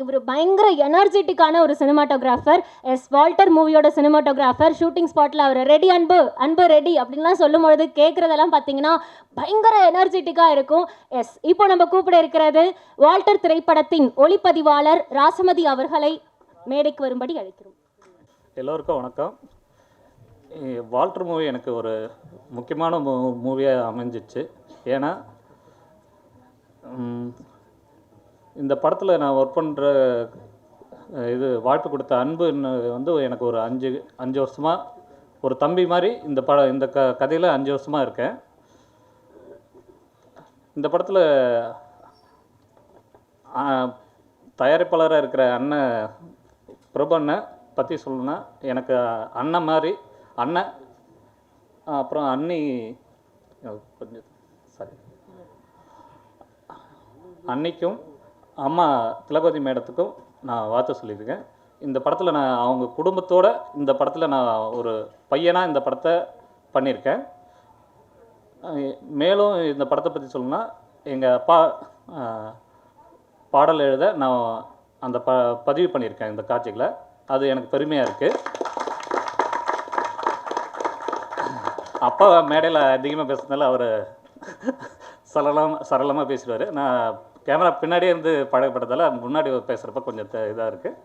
இவர் பயங்கர எனர்ஜெட்டிக்கான ஒரு சினிமாட்டோகிராஃபர். வால்டர் மூவியோட சினிமாட்டோகிராஃபர். ஷூட்டிங் ஸ்பாட்டில் அவர் ரெடி அன்பு அன்பு ரெடி அப்படின்லாம் சொல்லும்பொழுது கேட்குறதெல்லாம் பார்த்தீங்கன்னா பயங்கர எனர்ஜெட்டிக்காக இருக்கும். இப்போ நம்ம கூப்பிட இருக்கிறது வால்டர் திரைப்படத்தின் ஒளிப்பதிவாளர் ராசமதி அவர்களை மேடைக்கு வரும்படி அழைக்கிறோம். எல்லோருக்கும் வணக்கம். வால்டர் மூவி எனக்கு ஒரு முக்கியமான மூவியாக அமைஞ்சிச்சு. ஏன்னா இந்த படத்தில் நான் ஒர்க் பண்ணுற இது வாய்ப்பு கொடுத்த அன்புன்னு வந்து எனக்கு ஒரு அஞ்சு வருஷமாக ஒரு தம்பி மாதிரி இந்த கதையில் 5 வருஷமாக இருக்கேன். இந்த படத்தில் தயாரிப்பாளராக இருக்கிற அண்ணன் பிரபண்ணை பற்றி சொல்லணுன்னா எனக்கு அண்ணன் மாதிரி அண்ணன், அப்புறம் அண்ணி கொஞ்சம் சாரி அன்னிக்கும் அம்மா திலகவதி மேடத்துக்கும் நான் வாழ்த்து சொல்லியிருக்கேன். இந்த படத்தில் நான் அவங்க குடும்பத்தோடு இந்த படத்தில் நான் ஒரு பையனாக இந்த படத்தை பண்ணியிருக்கேன். மேலும் இந்த படத்தை பற்றி சொல்லணும்னா எங்கள் அப்பா பாடல் எழுத நான் அந்த பதிவு பண்ணியிருக்கேன் இந்த காட்சிகளை. அது எனக்கு பெருமையாக இருக்குது. அப்பா மேடையில் அதிகமாக பேசுறதுனால அவர் சரளமாக பேசுவார். நான் கேமரா பின்னாடியே இருந்து பழகப்பட்டதால் முன்னாடி பேசுகிறப்ப கொஞ்சம் இதாக இருக்குது.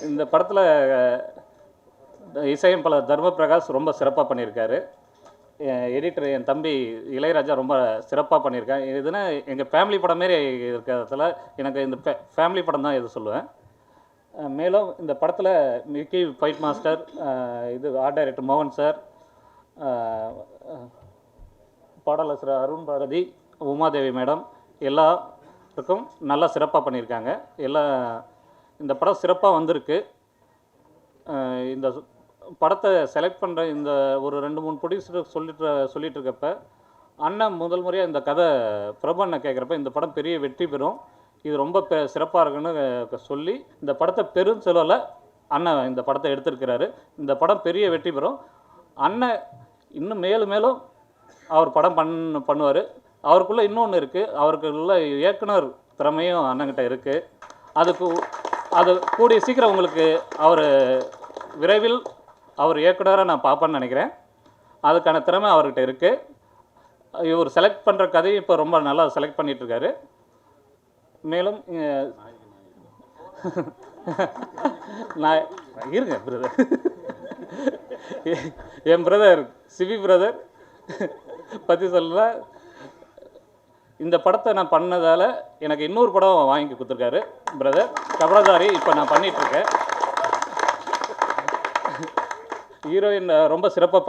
இந்த படத்தில் இசையமைப்பாளர் தர்ம பிரகாஷ் ரொம்ப சிறப்பாக பண்ணியிருக்காரு. எடிட்டர் என் தம்பி இளையராஜா ரொம்ப சிறப்பாக பண்ணியிருக்கேன். இதுனா எங்கள் ஃபேமிலி படம் மாரி இருக்கிறதுல எனக்கு இந்த ஃபேமிலி படம் தான் எது சொல்லுவேன். மேலும் இந்த படத்தில் மிக்கி ஃபைட் மாஸ்டர், இது ஆர்ட் டைரக்டர் மோகன் சார், பாடலாசிரியர் அருண் பாரதி, உமாதேவி மேடம் எல்லாருக்கும் நல்லா சிறப்பாக பண்ணியிருக்காங்க. இந்த படம் சிறப்பாக வந்திருக்கு. இந்த படத்தை செலக்ட் பண்ணுற இந்த ஒரு 2-3 ப்ரொடியூசர் சொல்லிட்டு இருக்கப்ப அண்ணன் முதல் முறையாக இந்த கதை பிரபண்ணை கேட்குறப்ப இந்த படம் பெரிய வெற்றி பெறும், இது ரொம்ப சிறப்பாக இருக்குன்னு சொல்லி இந்த படத்தை பெரும் செலவில் அண்ணன் இந்த படத்தை எடுத்திருக்கிறாரு. இந்த படம் பெரிய வெற்றி பெறும். அண்ணன் இன்னும் மேலும் அவர் படம் பண்ணுவார். அவருக்குள்ளே இன்னொன்று இருக்குது, அவருக்குள்ள இயக்குனர் திறமையும் அண்ணங்கிட்ட இருக்குது. அது கூடிய சீக்கிரம் உங்களுக்கு விரைவில் அவர் இயக்குனராக நான் பார்ப்பேன்னு நினைக்கிறேன். அதுக்கான திறமை அவர்கிட்ட இருக்குது. இவர் செலக்ட் பண்ணுற கதையும் இப்போ ரொம்ப நல்லா செலக்ட் பண்ணிகிட்ருக்காரு. மேலும் நான் இருங்க பிரதர், என் பிரதர் சிவி பிரதர் பற்றி சொல்ல, இந்த படத்தை நான் பண்ணதால் எனக்கு இன்னொரு படம் வாங்கி கொடுத்துருக்காரு பிரதர் கபடதாரி. இப்போ நான் பண்ணிகிட்ருக்கேன். ஹீரோயின் ரொம்ப சிறப்பாக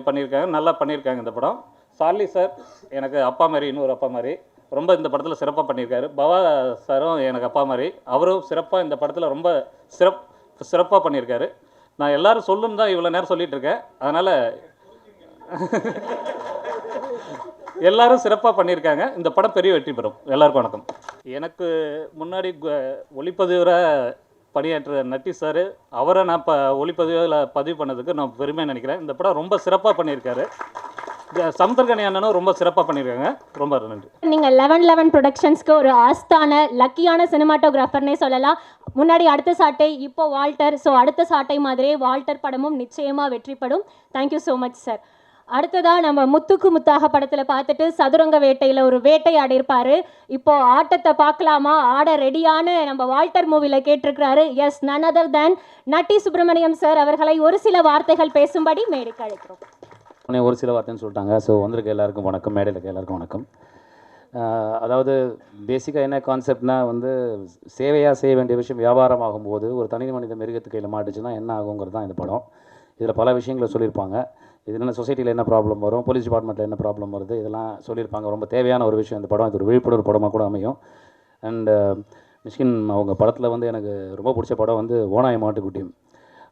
பண்ணியிருக்காங்க, நல்லா பண்ணியிருக்காங்க இந்த படம். சார்லி சார் எனக்கு அப்பா மாதிரி, இன்னொரு அப்பா மாதிரி ரொம்ப இந்த படத்தில் சிறப்பாக பண்ணியிருக்காரு. பவா சாரும் எனக்கு அப்பா மாதிரி, அவரும் சிறப்பாக இந்த படத்தில் ரொம்ப சிறப்பாக பண்ணியிருக்காரு. நான் எல்லோரும் சொல்லுன்னு தான் இவ்வளோ நேரம் சொல்லிகிட்டு இருக்கேன். அதனால் எல்லோரும் சிறப்பாக பண்ணியிருக்காங்க. இந்த படம் பெரிய வெற்றி பெறும். எல்லாருக்கும் வணக்கம். எனக்கு முன்னாடி ஒளிப்பதிவராக பணியாற்ற நட்டி சார், அவரை நான் ஒளிப்பதிவில் பதிவு பண்ணதுக்கு நான் பெருமையாக நினைக்கிறேன். இந்த படம் ரொம்ப சிறப்பாக பண்ணியிருக்காரு. சமுத்திரகனி அண்ணனும் ரொம்ப சிறப்பாக பண்ணியிருக்காங்க. ரொம்ப நன்றி. நீங்கள் 1111 ப்ரொடக்ஷன்ஸ்க்கு ஒரு ஆஸ்தான லக்கியான சினிமாட்டோகிராஃபர்னே சொல்லலாம். முன்னாடி அடுத்த சாட்டை, இப்போ வால்டர். ஸோ அடுத்த சாட்டை மாதிரியே வால்டர் படமும் நிச்சயமாக வெற்றிப்படும். Thank you so much sir. அடுத்ததாக நம்ம முத்துக்கு முத்தாக படத்தில் பார்த்துட்டு சதுரங்க வேட்டையில் ஒரு வேட்டையாடி இருப்பார். இப்போது ஆட்டத்தை பார்க்கலாமா, ஆட ரெடியான நம்ம வால்டர் மூவியில் கேட்டிருக்கிறாரு. none other than நட்டி சுப்பிரமணியம் சார் அவர்களை ஒரு சில வார்த்தைகள் பேசும்படி மேடைக்கு அழைக்கிறோம். ஒரு சில வார்த்தைன்னு சொல்லிட்டாங்க. ஸோ வந்திருக்க எல்லாருக்கும் வணக்கம், மேடையில் இருக்க எல்லாருக்கும் வணக்கம். அதாவது பேசிக்காக என்ன கான்செப்ட்னா சேவையாக செய்ய வேண்டிய விஷயம் வியாபாரம் ஆகும்போது ஒரு தனி மனித மிருகத்து கையில் மாட்டுச்சுன்னா என்ன ஆகுங்கிறது தான் இந்த படம். இதில் பல விஷயங்களை சொல்லியிருப்பாங்க. இதில் என்ன சொசைட்டியில் என்ன ப்ராப்ளம் வரும், போலீஸ் டிபார்ட்மெண்ட்டில் என்ன ப்ராப்ளம் வருது, இதெல்லாம் சொல்லியிருப்பாங்க. ரொம்ப தேவையான ஒரு விஷயம் இந்த படம். இது ஒரு விழிப்புணர்வு படமாக கூட அமையும். அண்டு மிஷ்கின் அவங்க படத்தில் எனக்கு ரொம்ப பிடிச்ச படம் ஓனாய மாட்டுக்குட்டி.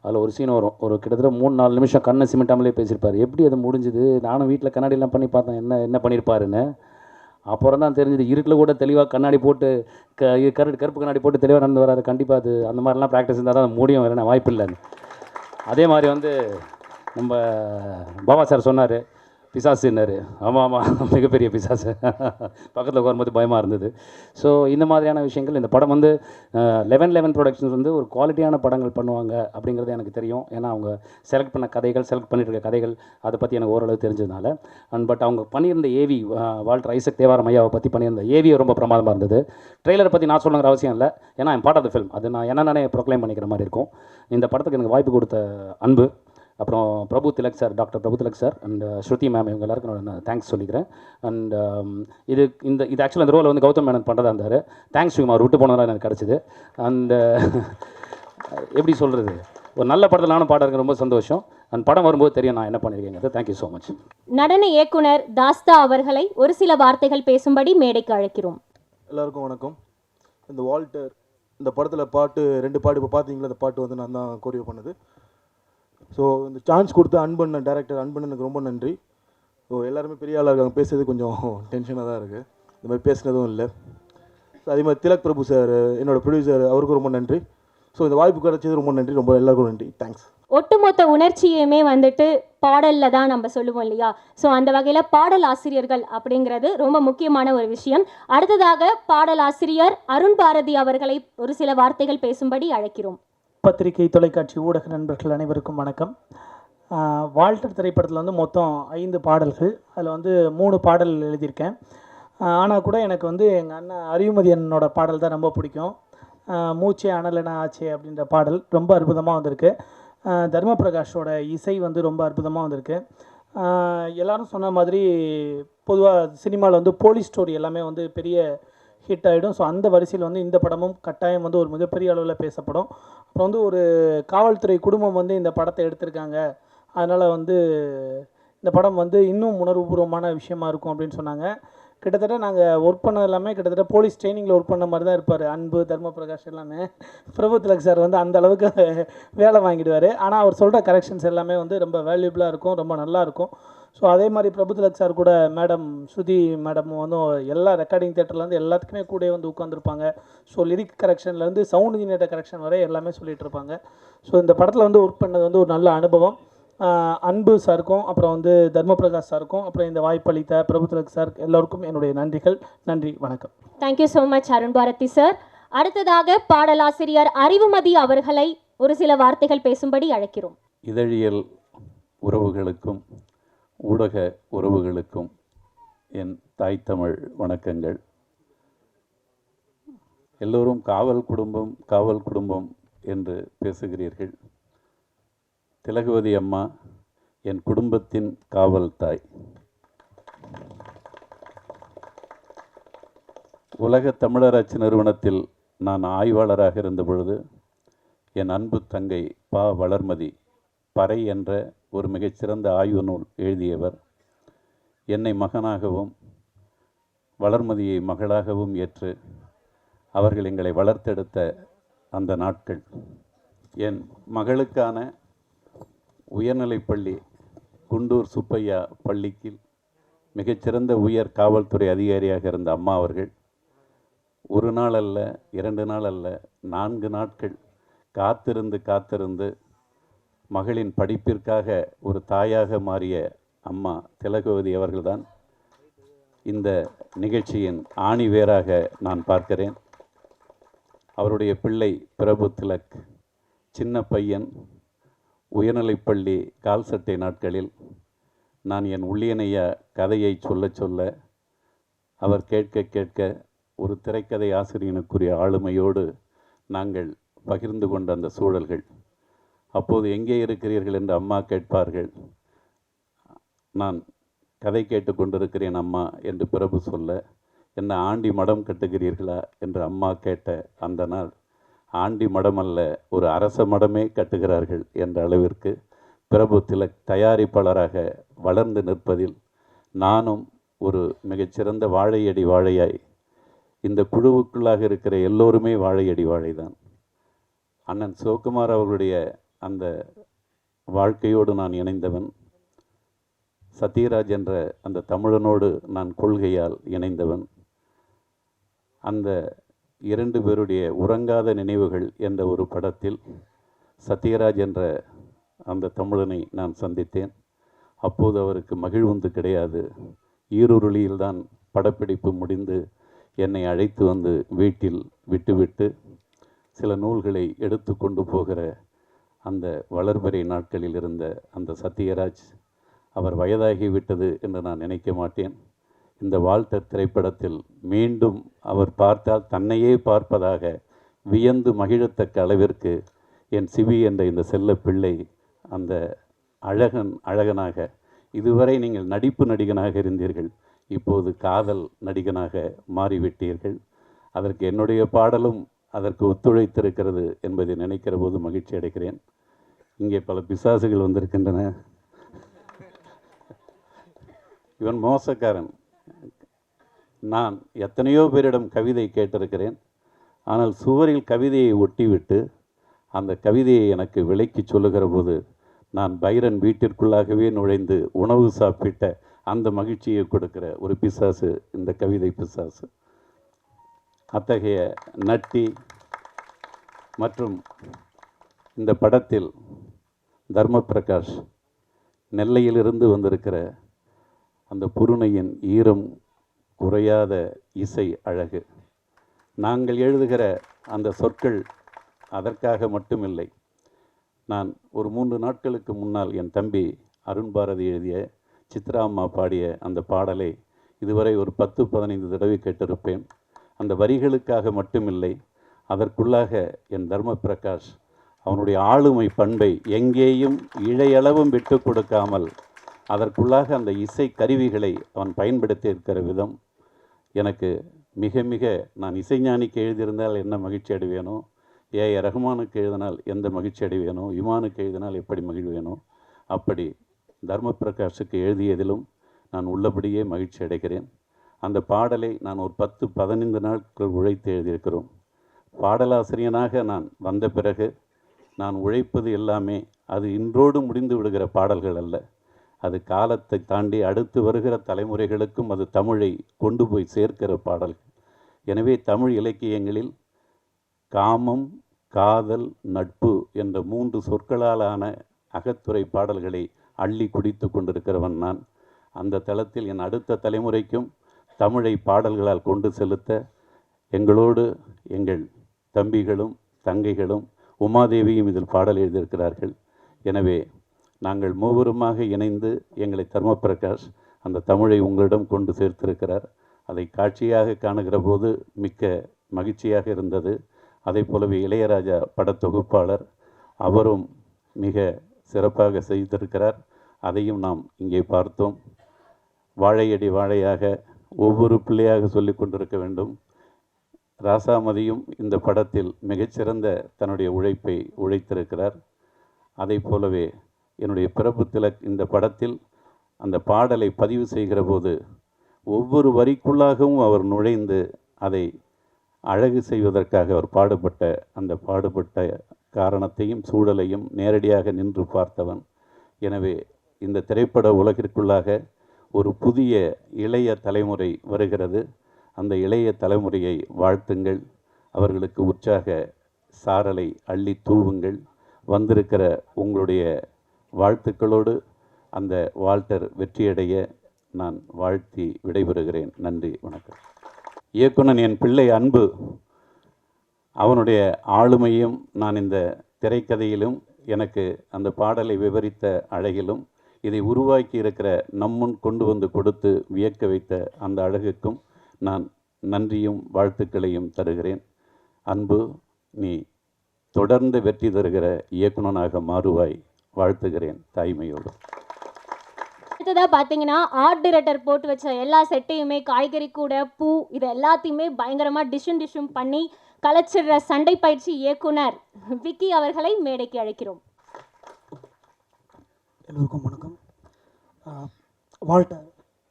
அதில் ஒரு சீன் வரும், ஒரு கிட்டத்தட்ட 3-4 நிமிஷம் கண்ணை சிமிட்டாமலே பேசியிருப்பார். எப்படி அது முடிஞ்சுது, நானும் வீட்டில் கண்ணாடிலாம் பண்ணி பார்த்தேன் என்ன பண்ணியிருப்பாருன்னு. அப்புறம் தான் தெரிஞ்சுது, இருட்டில் கூட தெளிவாக கண்ணாடி போட்டு கருப்பு கண்ணாடி போட்டு தெளிவாக நடந்து வராரு. கண்டிப்பாக அது அந்த மாதிரிலாம் ப்ராக்டிஸ் இருந்தால் தான் முடியும், வேறு வாய்ப்பு இல்லைன்னு. அதே மாதிரி நம்ம பாபா சார் சொன்னார், பிசாசுன்னாரு. ஆமாம் ஆமாம், மிகப்பெரிய பிசாசு. பக்கத்தில் உட்காரும்போது பயமாக இருந்தது. ஸோ இந்த மாதிரியான விஷயங்கள் இந்த படம் வந்து 1111 ப்ரொடக்ஷன்ஸ் வந்து ஒரு குவாலிட்டியான படங்கள் பண்ணுவாங்க அப்படிங்கிறது எனக்கு தெரியும். ஏன்னா அவங்க செலக்ட் பண்ண கதைகள், செலக்ட் பண்ணிட்டு இருக்க கதைகள் அதை பற்றி எனக்கு ஓரளவு தெரிஞ்சதுனால. பட் அவங்க பண்ணியிருந்த ஏவி, வால்டர் ஐசக் தேவாரம் ஐயாவை பற்றி பண்ணியிருந்த ஏவி ரொம்ப பிரமாதமாக இருந்தது. ட்ரெய்லரை பற்றி நான் சொல்லணுங்கிற அவசியம் இல்லை, ஏன்னா என் பார்ட் ஆஃப் த ஃபில்ம். அது நான் என்னென்னே ப்ரொக்ளைம் பண்ணிக்கிற மாதிரி இருக்கும். இந்த படத்துக்கு எனக்கு வாய்ப்பு கொடுத்த அன்பு, அப்புறம் Prabhu Thilak sir, doctor Prabhu Thilak sir and Shruti ma'am, இவங்க எல்லாருக்கும் நான் தேங்க்ஸ் சொல்லிக்கிறேன். அண்ட் இது ஆக்சுவலாக அந்த ரோலை வந்து கௌதம் மேனன் பண்ணுறதா இருந்தார். தேங்க்ஸ் டு அவர் விட்டு போனதால் எனக்கு கிடச்சிது. அண்ட் எப்படி சொல்கிறது, ஒரு நல்ல படத்தில் நானும் பாட இருக்க ரொம்ப சந்தோஷம். அண்ட் படம் வரும்போது தெரியும் நான் என்ன பண்ணியிருக்கேங்கிறது. Thank you so much. நடன இயக்குனர் தாஸ்தா அவர்களை ஒரு சில வார்த்தைகள் பேசும்படி மேடைக்கு அழைக்கிறோம். எல்லாருக்கும் வணக்கம். இந்த வால்டர் இந்த படத்தில் பாட்டு 2 பாட்டு இப்போ பார்த்தீங்களா, இந்த பாட்டு வந்து நான் தான் கோரியோ பண்ணது. ஸோ இந்த சான்ஸ் கொடுத்த அன்பண்ணன் டேரக்டர் அன்பண்ணனுக்கு ரொம்ப நன்றி. ஸோ எல்லாருமே பெரிய ஆளாக இருக்காங்க, பேசுறது கொஞ்சம் டென்ஷனாக தான் இருக்குது, இந்த மாதிரி பேசுனதும் இல்லை. ஸோ அதே மாதிரி திலக் பிரபு சார், என்னோடய ப்ரொடியூசர், அவருக்கும் ரொம்ப நன்றி. ஸோ இந்த வாய்ப்பு கிடைச்சது ரொம்ப நன்றி, ரொம்ப எல்லாருக்கும் நன்றி. தேங்க்ஸ். ஒட்டுமொத்த உணர்ச்சியுமே வந்துட்டு பாடலில் தான் நம்ம சொல்லுவோம் இல்லையா? ஸோ அந்த வகையில் பாடல் ஆசிரியர்கள் அப்படிங்கிறது ரொம்ப முக்கியமான ஒரு விஷயம். அடுத்ததாக பாடல் ஆசிரியர் அருண் பாரதி அவர்களை ஒரு சில வார்த்தைகள் பேசும்படி அழைக்கிறோம். பத்திரிகை, தொலைக்காட்சி, ஊடக நண்பர்கள் அனைவருக்கும் வணக்கம். வால்டர் திரைப்படத்தில் வந்து மொத்தம் 5 பாடல்கள், அதில் வந்து 3 பாடல் எழுதியிருக்கேன். ஆனால் கூட எனக்கு வந்து எங்கள் அண்ணன் அறிவுமதி அண்ணனோட பாடல் தான் ரொம்ப பிடிக்கும். மூச்சே அனலென ஆச்சே அப்படின்ற பாடல் ரொம்ப அற்புதமாக வந்திருக்கு. தர்ம பிரகாஷோட இசை வந்து ரொம்ப அற்புதமாக வந்திருக்கு. எல்லாரும் சொன்ன மாதிரி பொதுவாக சினிமாவில் வந்து போலீஸ் ஸ்டோரி எல்லாமே வந்து பெரிய ஹிட் ஆகிடும். ஸோ அந்த வரிசையில் வந்து இந்த படமும் கட்டாயம் வந்து ஒரு மிகப்பெரிய அளவில் பேசப்படும். அப்புறம் வந்து ஒரு காவல்துறை குடும்பம் வந்து இந்த படத்தை எடுத்திருக்காங்க, அதனால் வந்து இந்த படம் வந்து இன்னும் உணர்வுபூர்வமான விஷயமா இருக்கும் அப்படின்னு சொன்னாங்க. கிட்டத்தட்ட நாங்கள் ஒர்க் பண்ணது எல்லாமே கிட்டத்தட்ட போலீஸ் ட்ரைனிங்கில் ஒர்க் பண்ண மாதிரி தான் இருப்பார். அன்பு, தர்ம பிரகாஷ் எல்லாமே. பிரபு திலக் சார் வந்து அந்த அளவுக்கு வேலை வாங்கிடுவார். ஆனால் அவர் சொல்கிற கரெக்ஷன்ஸ் எல்லாமே வந்து ரொம்ப வேல்யூபிளாக இருக்கும், ரொம்ப நல்லாயிருக்கும். ஸோ அதே மாதிரி பிரபு திலக் சார் கூட மேடம் ஸ்ருதி மேடம் வந்து எல்லா ரெக்கார்டிங் தேட்டர்லேருந்து எல்லாத்துக்குமே கூட வந்து உட்காந்துருப்பாங்க. ஸோ லிரிக் கரெக்ஷன்லேருந்து சவுண்ட் இன்ஜினியர் கரெக்ஷன் வரை எல்லாமே சொல்லிகிட்டு இருப்பாங்க. ஸோ இந்த படத்தில் வந்து ஒர்க் பண்ணது வந்து ஒரு நல்ல அனுபவம். அன்பு சாருக்கும், அப்புறம் வந்து தர்ம பிரகாஷ் சாருக்கும், அப்புறம் இந்த வாய்ப்பளித்த பிரபு திலக் சார் எல்லோருக்கும் என்னுடைய நன்றிகள். நன்றி, வணக்கம். Thank you so much Arun Bharathi sir. அடுத்ததாக பாடலாசிரியர் அறிவுமதி அவர்களை ஒரு சில வார்த்தைகள் பேசும்படி அழைக்கிறோம். இதழியல் உறவுகளுக்கும் ஊடக உறவுகளுக்கும் என் தாய் தமிழ் வணக்கங்கள். எல்லோரும் காவல் குடும்பம் காவல் குடும்பம் என்று பேசுகிறீர்கள். திலகவதி அம்மா என் குடும்பத்தின் காவல் தாய். உலக தமிழராட்சி நிறுவனத்தில் நான் ஆய்வாளராக இருந்த பொழுது என் அன்பு தங்கை பா வளர்மதி பறை என்ற ஒரு மிகச்சிறந்த ஆய்வு நூல் எழுதியவர். என்னை மகனாகவும் வளர்மதியை மகளாகவும் ஏற்று அவர்கள் எங்களை வளர்த்தெடுத்த அந்த நாட்கள். என் மகளுக்கான உயர்நிலைப்பள்ளி குண்டூர் சுப்பையா பள்ளிக்கு மிகச்சிறந்த உயர் காவல்துறை அதிகாரியாக இருந்த அம்மா அவர்கள் ஒரு நாள் அல்ல, 2 நாள் அல்ல, 4 நாட்கள் காத்திருந்து மகளின் படிப்பிற்காக ஒரு தாயாக மாறிய அம்மா திலகவதி அவர்கள்தான் இந்த நிகழ்ச்சியின் ஆணிவேராக நான் பார்க்கிறேன். அவருடைய பிள்ளை பிரபு திலக் சின்ன பையன், உயர்நிலைப்பள்ளி கால் சட்டை நாட்களில் நான் என் உள்ளியனையா கதையை சொல்ல அவர் கேட்க ஒரு திரைக்கதை ஆசிரியனுக்குரிய ஆளுமையோடு நாங்கள் பகிர்ந்து கொண்ட அந்த சூழல்கள். அப்போது எங்கே இருக்கிறீர்கள் என்று அம்மா கேட்பார்கள். நான் கதை கேட்டு கொண்டிருக்கிறேன் அம்மா என்று பிரபு சொல்ல, என்ன ஆண்டி மடம் கட்டுகிறீர்களா என்று அம்மா கேட்ட அந்த நாள், ஆண்டி மடம் அல்ல, ஒரு அரச மடமே கட்டுகிறார்கள் என்ற அளவிற்கு பிரபு திலக் தயாரிப்பாளராக வளர்ந்து நிற்பதில் நானும் ஒரு மிகச்சிறந்த வாழையடி வாழையாய், இந்த குழுவுக்குள்ளாக இருக்கிற எல்லோருமே வாழையடி வாழைதான். அண்ணன் சிவகுமார் அவர்களுடைய அந்த வாழ்க்கையோடு நான் இணைந்தவன். சத்யராஜ் என்ற அந்த தமிழனோடு நான் கொள்கையால் இணைந்தவன். அந்த 2 பேருடைய உறங்காத நினைவுகள் என்ற ஒரு படத்தில் சத்யராஜ் என்ற அந்த தமிழனை நான் சந்தித்தேன். அப்போது அவருக்கு மகிழ்வுந்து கிடையாது. ஈருருளியில்தான் படப்பிடிப்பு முடிந்து என்னை அழைத்து வந்து வீட்டில் விட்டுவிட்டு சில நூல்களை எடுத்து கொண்டு போகிற அந்த வளர்பிறை நாட்களில் இருந்த அந்த சத்யராஜ் அவர் வயதாகிவிட்டது என்று நான் நினைக்க மாட்டேன். இந்த வால்டர் திரைப்படத்தில் மீண்டும் அவர் பார்த்தால் தன்னையே பார்ப்பதாக வியந்து மகிழத்தக்க அளவிற்கு என் சிவி என்ற இந்த செல்ல பிள்ளை அந்த அழகனாக, இதுவரை நீங்கள் நடிப்பு நடிகனாக இருந்தீர்கள், இப்போது காதல் நடிகனாக மாறிவிட்டீர்கள். அதற்கு என்னுடைய பாடலும் அதற்கு ஒத்துழைத்திருக்கிறது என்பதை நினைக்கிற போது மகிழ்ச்சி அடைகிறேன். இங்கே பல பிசாசுகள் வந்திருக்கின்றன. இவன் மோசக்காரன். நான் எத்தனையோ பேரிடம் கவிதை கேட்டிருக்கிறேன். ஆனால் சுவரில் கவிதையை ஒட்டிவிட்டு அந்த கவிதையை எனக்கு விலைக்கு சொல்லுகிற போது நான் பைரன் வீட்டிற்குள்ளாகவே நுழைந்து உணவு சாப்பிட்ட அந்த மகிழ்ச்சியை கொடுக்கிற ஒரு பிசாசு இந்த கவிதை பிசாசு. அத்தகைய நட்டி மற்றும் இந்த படத்தில் தர்ம பிரகாஷ் நெல்லையிலிருந்து வந்திருக்கிற அந்த புருணையின் ஈரம் குறையாத இசை அழகு. நாங்கள் எழுதுகிற அந்த சொற்கள் அதற்காக மட்டுமில்லை. நான் ஒரு 3 நாட்களுக்கு முன்னால் என் தம்பி அருண் பாரதி எழுதிய சித்ரா அம்மா பாடிய அந்த பாடலை இதுவரை ஒரு 10-15 தடவை கேட்டிருப்பேன். அந்த வரிகளுக்காக மட்டுமில்லை, அதற்குள்ளாக என் தர்ம பிரகாஷ் அவனுடைய ஆளுமை பண்பை எங்கேயும் இழையளவும் விட்டு கொடுக்காமல் அதற்குள்ளாக அந்த இசை கருவிகளை அவன் பயன்படுத்தி இருக்கிற விதம் எனக்கு மிக மிக, நான் இசைஞானிக்கு எழுதியிருந்தால் என்ன மகிழ்ச்சி அடைவேனோ, ஏ.ஆர். ரஹ்மானுக்கு எழுதினால் எந்த மகிழ்ச்சி அடைவேனோ, இமானுக்கு எழுதினால் எப்படி மகிழ்வேனோ, அப்படி தர்ம பிரகாஷுக்கு எழுதியதிலும் நான் உள்ளபடியே மகிழ்ச்சி அடைகிறேன். அந்த பாடலை நான் ஒரு 10-15 நாட்கள் உழைத்து எழுதியிருக்கிறோம். பாடலாசிரியனாக நான் வந்த பிறகு நான் உழைப்பது எல்லாமே அது இன்றோடு முடிந்து விடுகிற பாடல்கள் அல்ல. அது காலத்தை தாண்டி அடுத்து வருகிற தலைமுறைகளுக்கும் அது தமிழை கொண்டு போய் சேர்க்கிற பாடல்கள். எனவே தமிழ் இலக்கியங்களில் காமம், காதல், நட்பு என்ற 3 சொற்களாலான அகத்துறை பாடல்களை அள்ளி குடித்து கொண்டிருக்கிறவன் நான். அந்த தளத்தில் என் அடுத்த தலைமுறைக்கும் தமிழை பாடல்களால் கொண்டு செலுத்த எங்களோடு எங்கள் தம்பிகளும் தங்கைகளும் உமாதேவியும் இதில் பாடல் எழுதியிருக்கிறார்கள். எனவே நாங்கள் மூவருமாக இணைந்து எங்களை தர்ம பிரகாஷ் அந்த தமிழை உங்களிடம் கொண்டு சேர்த்திருக்கிறார். அதை காட்சியாக காணுகிற போது மிக்க மகிழ்ச்சியாக இருந்தது. அதை போலவே இளையராஜா படத்தொகுப்பாளர் அவரும் மிக சிறப்பாக செய்திருக்கிறார். அதையும் நாம் இங்கே பார்த்தோம். வாழையடி வாழையாக ஒவ்வொரு பிள்ளையாக சொல்லி கொண்டிருக்க வேண்டும். ராசாமதியும் இந்த படத்தில் மிகச்சிறந்த தன்னுடைய உழைப்பை உழைத்திருக்கிறார். அதை போலவே என்னுடைய பிறப்பு திலக் இந்த படத்தில் அந்த பாடலை பதிவு செய்கிற போது ஒவ்வொரு வரிக்குள்ளாகவும் அவர் நுழைந்து அதை அழகு செய்வதற்காக அவர் பாடுபட்ட காரணத்தையும் சூழலையும் நேரடியாக நின்று பார்த்தவன். எனவே இந்த திரைப்பட உலகிற்குள்ளாக ஒரு புதிய இளைய தலைமுறை வருகிறது. அந்த இளைய தலைமுறையை வாழ்த்துங்கள், அவர்களுக்கு உற்சாக சாரலை அள்ளி தூவுங்கள். வந்திருக்கிற உங்களுடைய வாழ்த்துக்களோடு அந்த வால்டர் வெற்றியடைய நான் வாழ்த்தி விடைபெறுகிறேன். நன்றி, வணக்கம். இயக்குனன் என் பிள்ளை அன்பு, அவனுடைய ஆளுமையும் நான் இந்த திரைக்கதையிலும் எனக்கு அந்த பாடலை விவரித்த அழகிலும் இதை உருவாக்கி இருக்கிற நம்முன் கொண்டு வந்து கொடுத்து வியக்க வைத்த அந்த அழகுக்கும் நான் நன்றியும் வாழ்த்துக்களையும் தருகிறேன். அன்பு, நீ தொடர்ந்து வெற்றி தருகிற இயக்குனனாக மாறுவாய். வாழ்த்துகிறேன் தாய்மையோடு. அடுத்ததாக பார்த்தீங்கன்னா ஆர்ட் டைரக்டர் போட்டு வச்ச எல்லா செட்டையுமே காய்கறி கூட பூ இது எல்லாத்தையுமே பயங்கரமாக டிஷ்ஷும் பண்ணி கலைச்சிடுற சண்டை பயிற்சி இயக்குனர் விக்கி அவர்களை மேடைக்கு அழைக்கிறோம். எல்லோருக்கும் வணக்கம். வால்டர்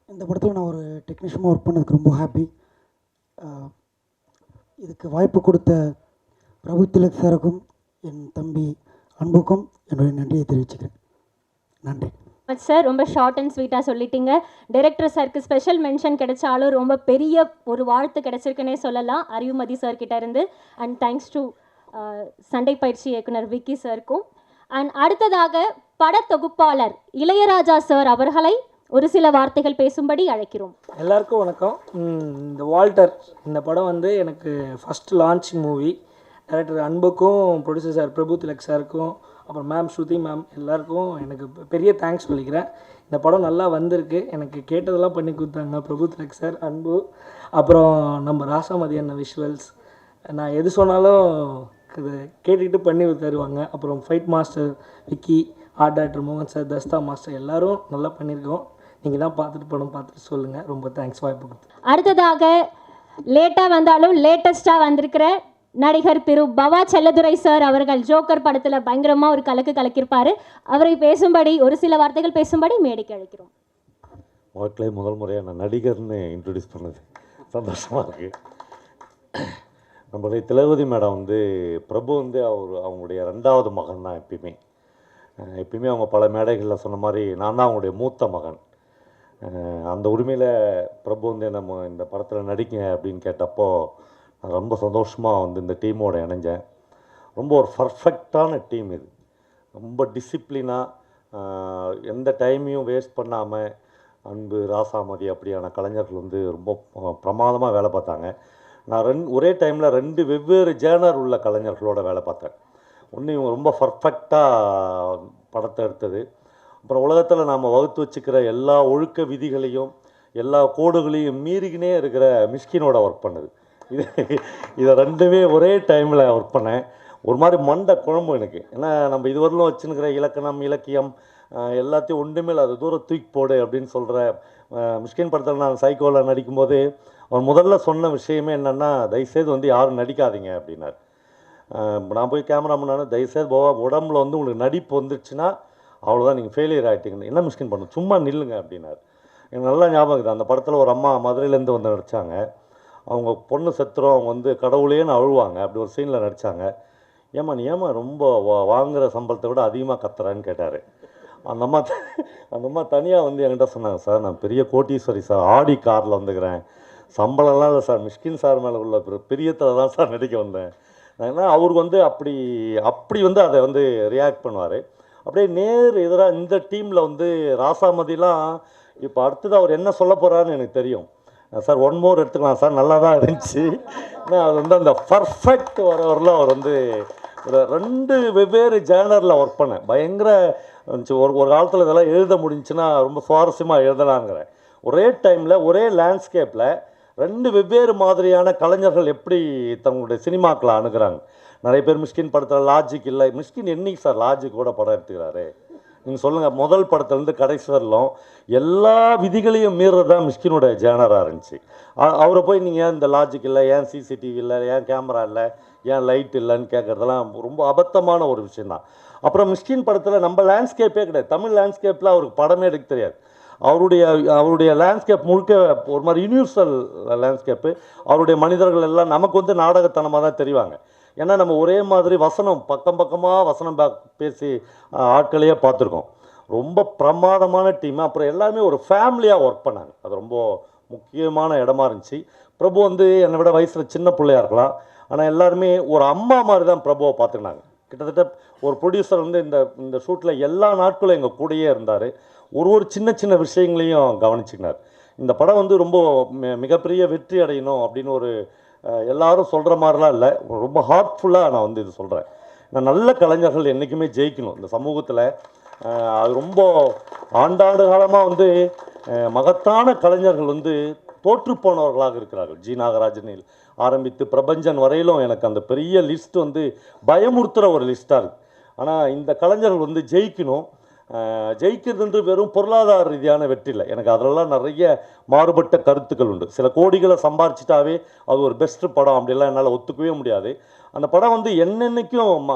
இந்த படத்தில் நான் ஒரு டெக்னீஷியனாக ஒர்க் பண்ணதுக்கு ரொம்ப ஹாப்பி. இதுக்கு வாய்ப்பு கொடுத்த பிரபு திலக் சாருக்கும் என் தம்பி அன்புக்கும் என்னுடைய நன்றியை தெரிவிச்சுக்கிறேன். நன்றி சார். ரொம்ப ஷார்ட் அண்ட் ஸ்வீட்டாக சொல்லிட்டீங்க. டைரக்டர் சாருக்கு ஸ்பெஷல் மென்ஷன் கிடைச்சாலும் ரொம்ப பெரிய ஒரு வாழ்த்து கிடைச்சிருக்குன்னே சொல்லலாம் அறிவுமதி சார் கிட்ட இருந்து. அண்ட் தேங்க்ஸ் டு சண்டை பயிற்சி இயக்குனர் விக்கி சாருக்கும். அண்ட் அடுத்ததாக படத்தொகுப்பாளர் இளையராஜா சார் அவர்களை ஒரு சில வார்த்தைகள் பேசும்படி அழைக்கிறோம். எல்லாருக்கும் வணக்கம். இந்த வால்டர் இந்த படம் வந்து எனக்கு ஃபஸ்ட் லான்ச் மூவி. டைரக்டர் அன்புக்கும் ப்ரொடியூசர் சார் பிரபு திலக் சாருக்கும் அப்புறம் மேம் ஸ்ருதி மேம் எல்லாருக்கும் எனக்கு பெரிய தேங்க்ஸ் சொல்லிக்கிறேன். இந்த படம் நல்லா வந்திருக்கு. எனக்கு கேட்டதெல்லாம் பண்ணி கொடுத்தாங்க பிரபு திலக் சார், அன்பு, அப்புறம் நம்ம ராசாமதி அண்ணன் விஷுவல்ஸ். நான் எது சொன்னாலும் இது கேட்டுக்கிட்டு பண்ணி தருவாங்க. அப்புறம் fight master Vicky, art director மோகன் சார், தஸ்தா மாஸ்டர் எல்லாரும் நல்லா பண்ணியிருக்கோம். நீங்கள் தான் பார்த்துட்டு படம் பார்த்துட்டு சொல்லுங்கள். ரொம்ப தேங்க்ஸ் வாய்ப்பு கொடுத்து. அடுத்ததாக லேட்டாக வந்தாலும் லேட்டஸ்ட்டாக வந்திருக்கிற நடிகர் திரு பவா செல்லதுரை சார் அவர்கள் ஜோக்கர் படத்தில் பயங்கரமாக ஒரு கலக்கியிருப்பார். அவரை பேசும்படி ஒரு சில வார்த்தைகள் பேசும்படி மேடைக்கு அழைக்கிறோம். வாழ்க்கையிலே முதல் முறையாக நான் நடிகர்னு இன்ட்ரடியூஸ் பண்ணது சந்தோஷமாக இருக்குது. நம்மளுடைய திலகவதி மேடம் வந்து பிரபு வந்து அவங்களுடைய 2வது மகன் தான். எப்பயுமே அவங்க பல மேடைகளில் சொன்ன மாதிரி நான் தான் அவங்களுடைய மூத்த மகன். அந்த உரிமையில் பிரபு வந்து நம்ம இந்த படத்தில் நடிக்க அப்படின்னு கேட்டப்போ நான் ரொம்ப சந்தோஷமாக வந்து இந்த டீமோட இணைஞ்சேன். ரொம்ப ஒரு பர்ஃபெக்டான டீம் இது. ரொம்ப டிசிப்ளினாக எந்த டைமையும் வேஸ்ட் பண்ணாமல் அன்பு, ராசாமதி அப்படியான கலைஞர்கள் வந்து ரொம்ப பிரமாதமாக வேலை பார்த்தாங்க. நான் ஒரே டைமில் 2 வெவ்வேறு ஜேனர் உள்ள கலைஞர்களோட வேலை பார்த்தேன். ஒன்று இவங்க ரொம்ப பர்ஃபெக்டாக படத்தை எடுத்தது. அப்புறம் உலகத்தில் நாம் வகுத்து வச்சுக்கிற எல்லா ஒழுக்க விதிகளையும் எல்லா கோடுகளையும் மீறிக்கினே இருக்கிற மிஷ்கினோட ஒர்க் பண்ணுது. இதை 2மே ஒரே டைமில் ஒர்க் பண்ணேன். ஒரு மாதிரி மண்டை குழம்பு எனக்கு. ஏன்னா நம்ம இதுவரையிலும் வச்சுருக்கிற இலக்கணம், இலக்கியம் எல்லாத்தையும் ஒன்றுமே அது தூரம் தூக்கி போடு அப்படின்னு சொல்கிற மிஷ்கின் படத்தில் நான் சைக்கோவில் நடிக்கும்போது அவர் முதல்ல சொன்ன விஷயமே என்னென்னா, தயவுசெய்து வந்து யாரும் நடிக்காதீங்க அப்படின்னார். நான் போய் கேமராமேனாலும் தயவுசெய்து உடம்புல வந்து உங்களுக்கு நடிப்பு வந்துடுச்சுன்னா அவ்வளோதான், நீங்கள் ஃபெயிலியர் ஆகிட்டீங்கன்னு. என்ன மிஷ்கின் பண்ணணும், சும்மா நில்லுங்க அப்படின்னார். எனக்கு நல்லா ஞாபகம் இருக்குது. அந்த படத்தில் ஒரு அம்மா மதுரையிலேருந்து வந்து நடித்தாங்க. அவங்க பொண்ணு செத்துறோம், அவங்க வந்து கடவுளேன்னு அழுவாங்க. அப்படி ஒரு சீனில் நடித்தாங்க. ஏம்மா நீ ஏம்மா ரொம்ப வாங்குகிற சம்பளத்தை விட அதிகமாக கத்துறான்னு கேட்டார். அந்த அம்மா தனியாக வந்து என்கிட்ட சொன்னாங்க, சார் நான் பெரிய கோட்டீஸ்வரி சார், ஆடி காரில் வந்துக்கிறேன், சம்பளம்லாம் இல்லை சார், மிஷ்கின் சார் மேலே உள்ள பிரியத்தில் தான் சார் நடிக்க வந்தேன். ஏன்னா அவருக்கு வந்து அப்படி வந்து அதை வந்து ரியாக்ட் பண்ணுவார். அப்படியே நேர் எதிராக இந்த டீமில் வந்து ராசாமதிலாம் இப்போ அடுத்தது அவர் என்ன சொல்ல போகிறாருன்னு எனக்கு தெரியும். சார் 1 மோர் எடுத்துக்கலாம் சார், நல்லா தான் இருந்துச்சு. ஏன்னா அது வந்து அந்த பர்ஃபெக்ட் வரவரில் அவர் வந்து 2 வெவ்வேறு ஜேனரில் ஒர்க் பண்ணேன். பயங்கர ஒரு காலத்தில் இதெல்லாம் எழுத முடிஞ்சுன்னா ரொம்ப சுவாரஸ்யமாக எழுதலாங்கிறேன். ஒரே டைமில் ஒரே லேண்ட்ஸ்கேப்பில் 2 வெவ்வேறு மாதிரியான கலைஞர்கள் எப்படி தங்களுடைய சினிமாக்களை அணுகிறாங்க. நிறைய பேர் மிஷ்கின் படத்தில் லாஜிக் இல்லை. மிஷ்கின் என்னைக்கு சார் லாஜிக்கோட படம் எடுத்துக்கிறாரு நீங்கள் சொல்லுங்கள். முதல் படத்துலேருந்து கடைசி வரலும் எல்லா விதிகளையும் மீறது தான் மிஷ்கினோட ஜேனராக இருந்துச்சு. அவரை போய் நீங்கள் ஏன் இந்த லாஜிக் இல்லை, ஏன் சிசிடிவி இல்லை, ஏன் கேமரா இல்லை, ஏன் லைட் இல்லைன்னு கேட்குறதெல்லாம் ரொம்ப அபத்தமான ஒரு விஷயந்தான். அப்புறம் மிஷ்கின் படத்தில் நம்ம லேண்ட்ஸ்கேப்பே கிடையாது. தமிழ் லேண்ட்ஸ்கேப்பில் அவருக்கு படமே எடுக்க தெரியாது. அவருடைய லேண்ட்ஸ்கேப் முழுக்க ஒரு மாதிரி யூனிவர்சல் லேண்ட்ஸ்கேப்பு. அவருடைய மனிதர்கள் எல்லாம் நமக்கு வந்து நாடகத்தனமாக தான் தெரிவாங்க. ஏன்னா நம்ம ஒரே மாதிரி வசனம் பக்கமாக வசனம் பேசி ஆட்களையே பார்த்துருக்கோம். ரொம்ப பிரமாதமான டீம். அப்புறம் எல்லாருமே ஒரு ஃபேமிலியாக ஒர்க் பண்ணாங்க. அது ரொம்ப முக்கியமான இடமா இருந்துச்சு. பிரபு வந்து என்னை விட வயசில் சின்ன பிள்ளையாக இருக்கலாம், ஆனால் எல்லாருமே ஒரு அம்மா மாதிரி தான் பிரபுவை பார்த்துக்கினாங்க. கிட்டத்தட்ட ஒரு ப்ரொடியூசர் வந்து இந்த ஷூட்டில் எல்லா நாட்களும் எங்கள் கூடயே இருந்தார். ஒரு சின்ன விஷயங்களையும் கவனிச்சுக்கினார். இந்த படம் வந்து ரொம்ப மிகப்பெரிய வெற்றி அடையணும் அப்படின்னு ஒரு எல்லாரும் சொல்கிற மாதிரிலாம் இல்லை, ரொம்ப ஹார்ட்ஃபுல்லாக நான் வந்து இது சொல்கிறேன். நான் நல்ல கலைஞர்கள் என்றைக்குமே ஜெயிக்கணும் இந்த சமூகத்தில். அது ரொம்ப ஆண்டாண்டு காலமாக வந்து மகத்தான கலைஞர்கள் வந்து தோற்றுப்போனவர்களாக இருக்கிறார்கள். ஜி நாகராஜனில் ஆரம்பித்து பிரபஞ்சன் வரையிலும் எனக்கு அந்த பெரிய லிஸ்ட் வந்து பயமுறுத்துகிற ஒரு லிஸ்ட்டாக இருக்குது. ஆனால் இந்த கலைஞர்கள் வந்து ஜெயிக்கணும். ஜெயிக்கிறதுன்று வெறும் பொருளாதார ரீதியான வெற்றி இல்லை. எனக்கு அதிலெல்லாம் நிறைய மாறுபட்ட கருத்துக்கள் உண்டு. சில கோடிகளை சம்பாரிச்சிட்டாவே அது ஒரு பெஸ்ட்டு படம் அப்படிலாம் என்னால் ஒத்துக்கவே முடியாது. அந்த படம் வந்து என்னென்னைக்கும்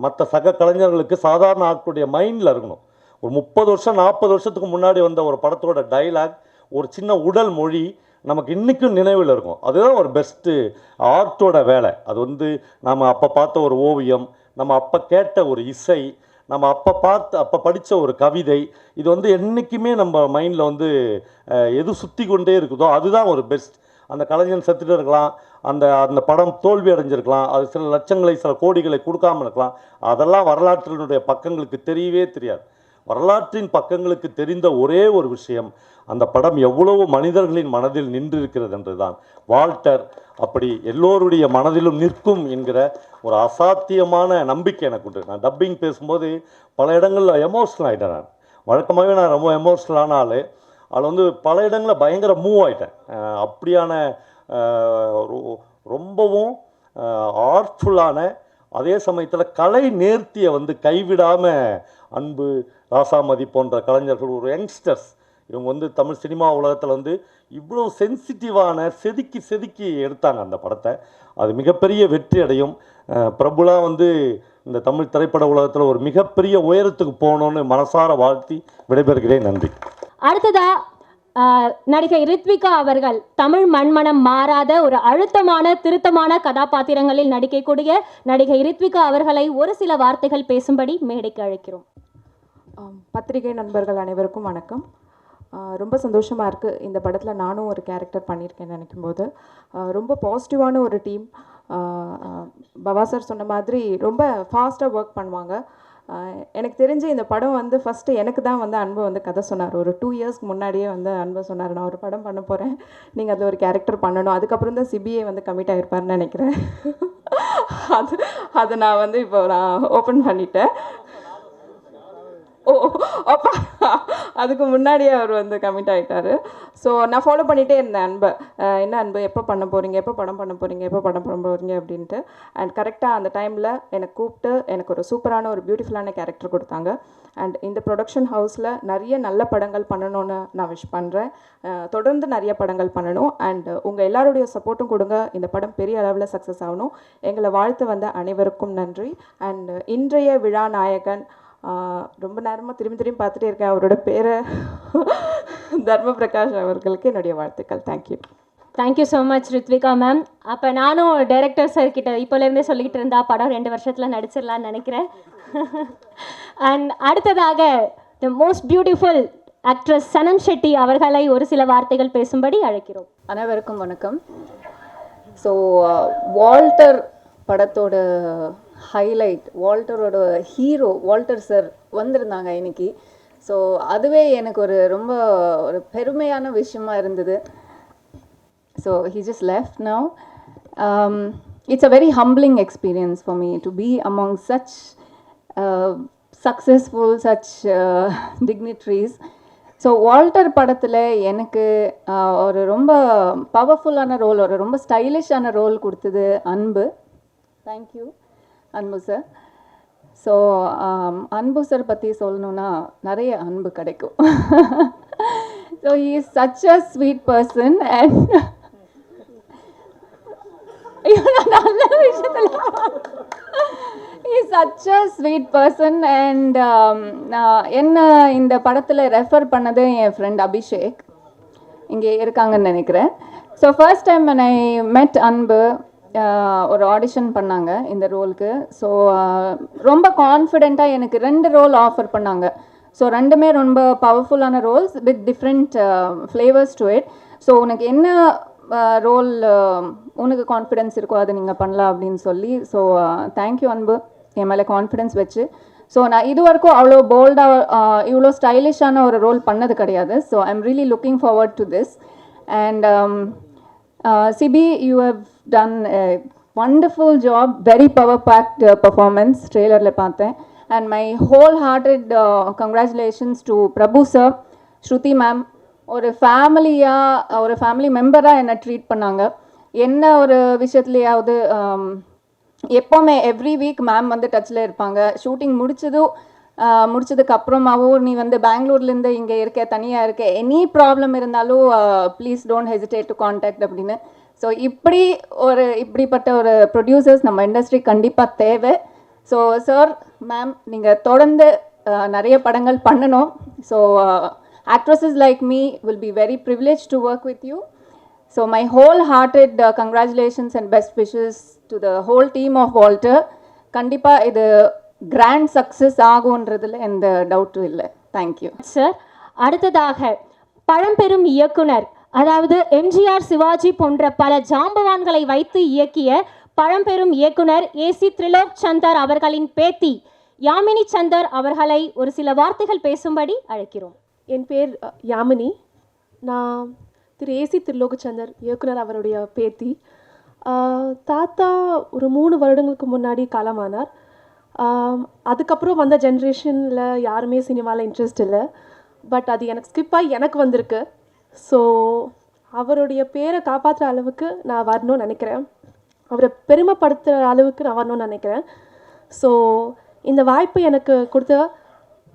மற்ற சக கலைஞர்களுக்கு சாதாரண ஆட்களுடைய மைண்டில் இருக்கணும். ஒரு 30 வருஷம் 40 வருஷத்துக்கு முன்னாடி வந்த ஒரு படத்தோட டைலாக், ஒரு சின்ன உடல் மொழி நமக்கு இன்றைக்கும் நினைவில் இருக்கும். அதுதான் ஒரு பெஸ்ட்டு ஆர்ட்டோட வேலை. அது வந்து நம்ம அப்போ பார்த்த ஒரு ஓவியம், நம்ம அப்போ கேட்ட ஒரு இசை, நம்ம அப்போ படித்த ஒரு கவிதை, இது வந்து என்றைக்குமே நம்ம மைண்டில் வந்து எது சுற்றி கொண்டே இருக்குதோ அதுதான் ஒரு பெஸ்ட். அந்த கலைஞன் செத்துட்டு இருக்கலாம், அந்த அந்த படம் தோல்வி அடைஞ்சிருக்கலாம், அது சில லட்சங்களை சில கோடிகளை கொடுக்காமல் இருக்கலாம். அதெல்லாம் வரலாற்றினுடைய பக்கங்களுக்கு தெரியவே தெரியாது. வரலாற்றின் பக்கங்களுக்கு தெரிந்த ஒரே ஒரு விஷயம், அந்த படம் எவ்வளவு மனிதர்களின் மனதில் நின்றிருக்கிறது என்றுதான். வால்டர் அப்படி எல்லோருடைய மனதிலும் நிற்கும் என்கிற ஒரு அசாத்தியமான நம்பிக்கை எனக்கு உண்டு. நான் டப்பிங் பேசும்போது பல இடங்களில் எமோஷ்னல் ஆகிட்டேன். நான் வழக்கமாகவே நான் ரொம்ப எமோஷ்னலான ஆள். அதில் வந்து பல இடங்களில் பயங்கர மூவ் ஆகிட்டேன். அப்படியான ரொம்பவும் ஆர்ட்ஃபுல்லான, அதே சமயத்தில் கலை நேர்த்தியை வந்து கைவிடாமல் அன்பு, ராசாமதி போன்ற கலைஞர்கள், ஒரு யங்ஸ்டர்ஸ், இவங்க வந்து தமிழ் சினிமா உலகத்தில் வந்து இவ்வளோ சென்சிட்டிவான செதுக்கி செதுக்கி எடுத்தாங்க அந்த படத்தை. அது மிகப்பெரிய வெற்றி அடையும். பிரபுலாம் வந்து இந்த தமிழ் திரைப்பட உலகத்தில் ஒரு மிகப்பெரிய உயரத்துக்கு போகணுன்னு மனசார வாழ்த்தி விடைபெறுகிறேன். நன்றி. அடுத்ததா நடிகை ரித்விகா அவர்கள் தமிழ் மண்மனம் மாறாத ஒரு அழுத்தமான திருத்தமான கதாபாத்திரங்களில் நடிக்கக்கூடிய நடிகை ரித்விகா அவர்களை ஒரு சில வார்த்தைகள் பேசும்படி மேடைக்கு அழைக்கிறோம். பத்திரிகை நண்பர்கள் அனைவருக்கும் வணக்கம். ரொம்ப சந்தோஷமாக இருக்குது. இந்த படத்தில் நானும் ஒரு கேரக்டர் பண்ணியிருக்கேன்னு நினைக்கும்போது ரொம்ப பாசிட்டிவான ஒரு டீம். பவா சார் சொன்ன மாதிரி ரொம்ப ஃபாஸ்ட்டாக ஒர்க் பண்ணுவாங்க. எனக்கு தெரிஞ்சு இந்த படம் வந்து ஃபஸ்ட்டு எனக்கு தான் வந்து அன்பு வந்து கதை சொன்னார். ஒரு 2 இயர்ஸ்க்கு முன்னாடியே வந்து அன்பு சொன்னார், நான் ஒரு படம் பண்ண போகிறேன், நீங்கள் அதில் ஒரு கேரக்டர் பண்ணணும். அதுக்கப்புறம் தான் சிபிஏ வந்து கமிட் ஆகிருப்பார்னு நினைக்கிறேன். அது நான் வந்து இப்போ நான் ஓப்பன் பண்ணிட்டேன். அப்பா அதுக்கு முன்னாடியே அவர் வந்து கமிட் ஆகிட்டார். ஸோ நான் ஃபாலோ பண்ணிகிட்டே இருந்தேன் அன்பை. என்ன அன்பு, எப்போ பண்ண போகிறீங்க, எப்போ படம் பண்ண போகிறீங்க, எப்போ படம் பண்ண போகிறீங்க அப்படின்ட்டு. அண்ட் கரெக்டாக அந்த டைமில் எனக்கு கூப்பிட்டு எனக்கு ஒரு சூப்பரான ஒரு பியூட்டிஃபுல்லான கேரக்டர் கொடுத்தாங்க. அண்ட் இந்த ப்ரொடக்ஷன் ஹவுஸில் நிறைய நல்ல படங்கள் பண்ணணும்னு நான் விஷ் பண்ணுறேன். தொடர்ந்து நிறைய படங்கள் பண்ணணும். அண்ட் உங்கள் எல்லாருடைய சப்போர்ட்டும் கொடுங்க. இந்த படம் பெரிய அளவில் சக்ஸஸ் ஆகணும். எங்களை வாழ்த்து வந்த அனைவருக்கும் நன்றி. அண்ட் இன்றைய விழா நாயகன், ரொம்ப நேரமாக திரும்பி பார்த்துட்டே இருக்கேன் அவரோட பேரை, தர்ம பிரகாஷ் அவர்களுக்கு என்னுடைய வாழ்த்துக்கள். Thank you. Thank you so much Rithvika ma'am. அப்போ நானும் டைரக்டர் சார் கிட்ட இப்போலேருந்தே சொல்லிக்கிட்டு இருந்தா படம் 2 வருஷத்தில் நடிச்சிடலான்னு நினைக்கிறேன். அண்ட் அடுத்ததாக the most beautiful actress Sanam Shetty அவர்களை ஒரு சில வார்த்தைகள் பேசும்படி அழைக்கிறோம். அனைவருக்கும் வணக்கம். ஸோ வால்டர் படத்தோட ஹைலைட், வால்டரோட ஹீரோ வால்டர் சார் வந்திருந்தாங்க இன்னைக்கு. ஸோ அதுவே எனக்கு ஒரு ரொம்ப ஒரு பெருமையான விஷயமா இருந்தது. So he just left now. It's a very humbling experience for me to be among such successful, such dignitaries. So Walter படத்தில் எனக்கு ஒரு ரொம்ப பவர்ஃபுல்லான ரோல், ஒரு ரொம்ப ஸ்டைலிஷான ரோல் கொடுத்தது அன்பு. தேங்க்யூ அன்பு சார். ஸோ அன்பு சார் பற்றி சொல்லணுன்னா நிறைய அன்பு கிடைக்கும். So he is such a sweet person. And நல்ல விஷயத்தில் he is such a sweet person. And என்ன இந்த படத்தில் ரெஃபர் பண்ணது என் ஃப்ரெண்ட் அபிஷேக், இங்கே இருக்காங்கன்னு நினைக்கிறேன். So first time when I met அன்பு, ஒரு ஆடிஷன் பண்ணாங்க இந்த ரோலுக்கு. ஸோ ரொம்ப கான்ஃபிடெண்ட்டாக எனக்கு 2 ரோல் ஆஃபர் பண்ணாங்க. ஸோ 2மே ரொம்ப பவர்ஃபுல்லான roles with different flavours to it. So உனக்கு என்ன ரோல் உனக்கு கான்ஃபிடென்ஸ் இருக்கோ அதை நீங்கள் பண்ணலாம் அப்படின்னு சொல்லி. ஸோ தேங்க்யூ அன்பு, என் மேலே கான்ஃபிடென்ஸ் வச்சு. ஸோ நான் இது வரைக்கும் அவ்வளோ போல்டாக இவ்வளோ ஸ்டைலிஷான ஒரு ரோல் பண்ணது கிடையாது. So I am really looking forward to this. And Sibi, you have done a wonderful job, very power packed performance, trailer பார்த்தேன். And my wholehearted congratulations to Prabhu sir, Shruti ma'am. ஒரு ஃபேமிலியாக, ஒரு ஃபேமிலி மெம்பராக என்னை treat பண்ணாங்க. என்ன ஒரு விஷயத்துலையாவது எப்போவுமே எவ்ரி வீக் மேம் வந்து டச்சில் இருப்பாங்க. ஷூட்டிங் முடிச்சதுக்கு அப்புறமாவும் நீ வந்து பெங்களூர்லேருந்து இங்கே இருக்க, தனியாக இருக்க, எனி ப்ராப்ளம் இருந்தாலும் please don't hesitate to contact அப்படின்னு. ஸோ இப்படிப்பட்ட ஒரு ப்ரொடியூசர்ஸ் நம்ம இண்டஸ்ட்ரி கண்டிப்பாக தேவை. ஸோ சார், மேம், நீங்கள் தொடர்ந்து நிறைய படங்கள் பண்ணணும். So actresses like me will be very privilege to work with you. So my whole hearted congratulations and best wishes to the whole team of Walter. கண்டிப்பாக இது கிராண்ட் சக்ஸஸ் ஆகுன்றதுல எந்த டவுட்டும் இல்லை. Thank you sir. அடுத்ததாக பழம்பெரும் இயக்குனர் அதாவது எம்ஜிஆர், சிவாஜி போன்ற பல ஜாம்பவான்களை வைத்து இயக்கிய பழம்பெரும் இயக்குனர் ஏசி திரிலோக் சந்தர் அவர்களின் பேத்தி யாமினி சந்தர் அவர்களை ஒரு சில வார்த்தைகள் பேசும்படி அழைக்கிறோம். என் பேர் யாமினி. நான் திரு ஏசி திரிலோகச்சந்தர் இயக்குனர் அவருடைய பேத்தி. தாத்தா ஒரு 3 வருடங்களுக்கு முன்னாடி காலமானார். அதுக்கப்புறம் வந்த ஜென்ரேஷனில் யாருமே சினிமாவில் இன்ட்ரெஸ்ட் இல்லை. பட் அது எனக்கு ஸ்கிப்பாகி எனக்கு வந்திருக்கு. ஸோ அவருடைய பேரை காப்பாற்றுற அளவுக்கு நான் வரணும்னு நினைக்கிறேன். அவரை பெருமைப்படுத்துகிற அளவுக்கு நான் வரணும்னு நினைக்கிறேன். ஸோ இந்த வாய்ப்பு எனக்கு கொடுத்த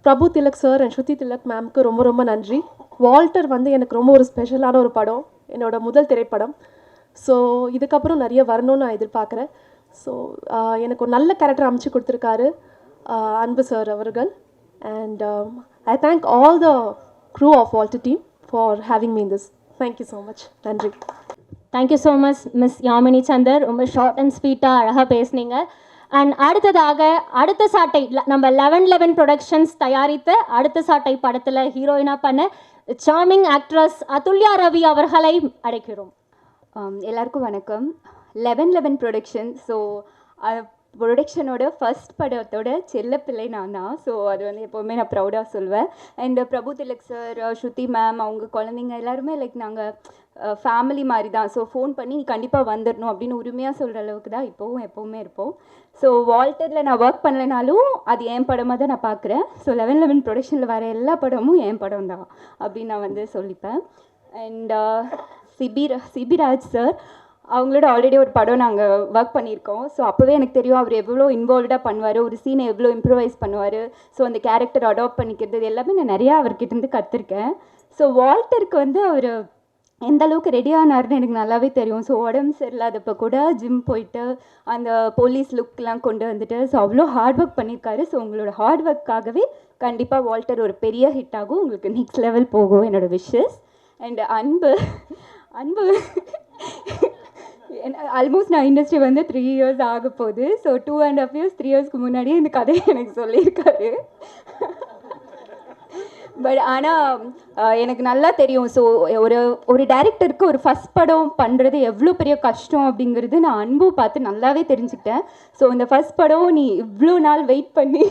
பிரபு திலக் சார் அண்ட் ஸ்ருதி திலக் மேம்க்கு ரொம்ப ரொம்ப நன்றி. வால்டர் வந்து எனக்கு ரொம்ப ஒரு ஸ்பெஷலான ஒரு படம், என்னோட முதல் திரைப்படம். ஸோ இதுக்கப்புறம் நிறைய வரணும்னு நான் எதிர்பார்க்குறேன். ஸோ எனக்கு ஒரு நல்ல கேரக்டர் அமைச்சு கொடுத்துருக்காரு அன்பு சார் அவர்கள். And I thank all the crew of Walter team for having me in this. Thank you so much. நன்றி. Thank you so much miss Yamini Chandar. ரொம்ப ஷார்ட் அண்ட் ஸ்வீட்டாக அழகாக பேசுனீங்க. அண்ட் அடுத்ததாக அடுத்த சாட்டை நம்ம 1111 ப்ரொடக்ஷன்ஸ் தயாரித்த அடுத்த சாட்டை படத்தில் ஹீரோயினாக பண்ண சார்மிங் ஆக்ட்ரஸ் அதுல்யா ரவி அவர்களை அழைக்கிறோம். எல்லாருக்கும் வணக்கம். 1111 ப்ரொடக்ஷன். ஸோ ப்ரொடக்ஷனோட ஃபர்ஸ்ட் படத்தோட செல்லப்பிள்ளை நான் தான். ஸோ அது வந்து எப்போவுமே நான் ப்ரௌடாக சொல்வேன். And Prabhu Thilak sir, Shruti ma'am, அவங்க குழந்தைங்க எல்லாருமே லைக் நாங்கள் ஃபேமிலி மாதிரி தான். ஸோ ஃபோன் பண்ணி கண்டிப்பாக வந்துடணும் அப்படின்னு உரிமையாக சொல்கிற அளவுக்கு தான் இப்போவும் எப்போவுமே இருப்போம். ஸோ வால்டரில் நான் ஒர்க் பண்ணலைனாலும் அது என் படமாக தான் நான் பார்க்குறேன். ஸோ 1111 ப்ரொடக்ஷனில் வர எல்லா படமும் என் படம் தான் அப்படின்னு நான் வந்து சொல்லிப்பேன். அண்ட் சிபிராஜ் சார், அவங்களோட ஆல்ரெடி ஒரு படம் நாங்கள் ஒர்க் பண்ணியிருக்கோம். ஸோ அப்போவே எனக்கு தெரியும் அவர் எவ்வளோ இன்வால்வ்டாக பண்ணுவார், ஒரு சீனை எவ்வளோ இம்ப்ரூவைஸ் பண்ணுவார். ஸோ அந்த கேரக்டர் அடாப்ட் பண்ணிக்கிறது இது எல்லாமே நான் நிறையா அவர்கிட்டருந்து கற்றுருக்கேன். ஸோ வால்டருக்கு வந்து அவர் எந்த அளவுக்கு ரெடி ஆனார்னு எனக்கு நல்லாவே தெரியும். ஸோ உடம்பு சரியில்லாதப்போ கூட ஜிம் போயிட்டு அந்த போலீஸ் லுக்லாம் கொண்டு வந்துட்டு ஸோ அவ்வளோ ஹார்ட் ஒர்க் பண்ணியிருக்காரு. ஸோ உங்களோட ஹார்ட் ஒர்க்காகவே கண்டிப்பாக வால்டர் ஒரு பெரிய ஹிட் ஆகும், உங்களுக்கு நெக்ஸ்ட் லெவல் போகும், என்னோடய விஷஸ். அண்ட் அன்பு ஆல்மோஸ்ட் நான் இண்டஸ்ட்ரி வந்து 3 இயர்ஸ் ஆக போகுது. ஸோ 2.5 இயர்ஸ் 3 இயர்ஸ்க்கு முன்னாடியே இந்த கதையை எனக்கு சொல்லியிருக்காரு. பட் ஆனால் எனக்கு நல்லா தெரியும். ஸோ ஒரு டைரக்டருக்கு ஒரு ஃபஸ்ட் படம் பண்ணுறது எவ்வளோ பெரிய கஷ்டம் அப்படிங்கிறது நான் அன்பு பார்த்து நல்லாவே தெரிஞ்சுக்கிட்டேன். ஸோ இந்த ஃபஸ்ட் படம் நீ இவ்வளோ நாள் வெயிட் பண்ணி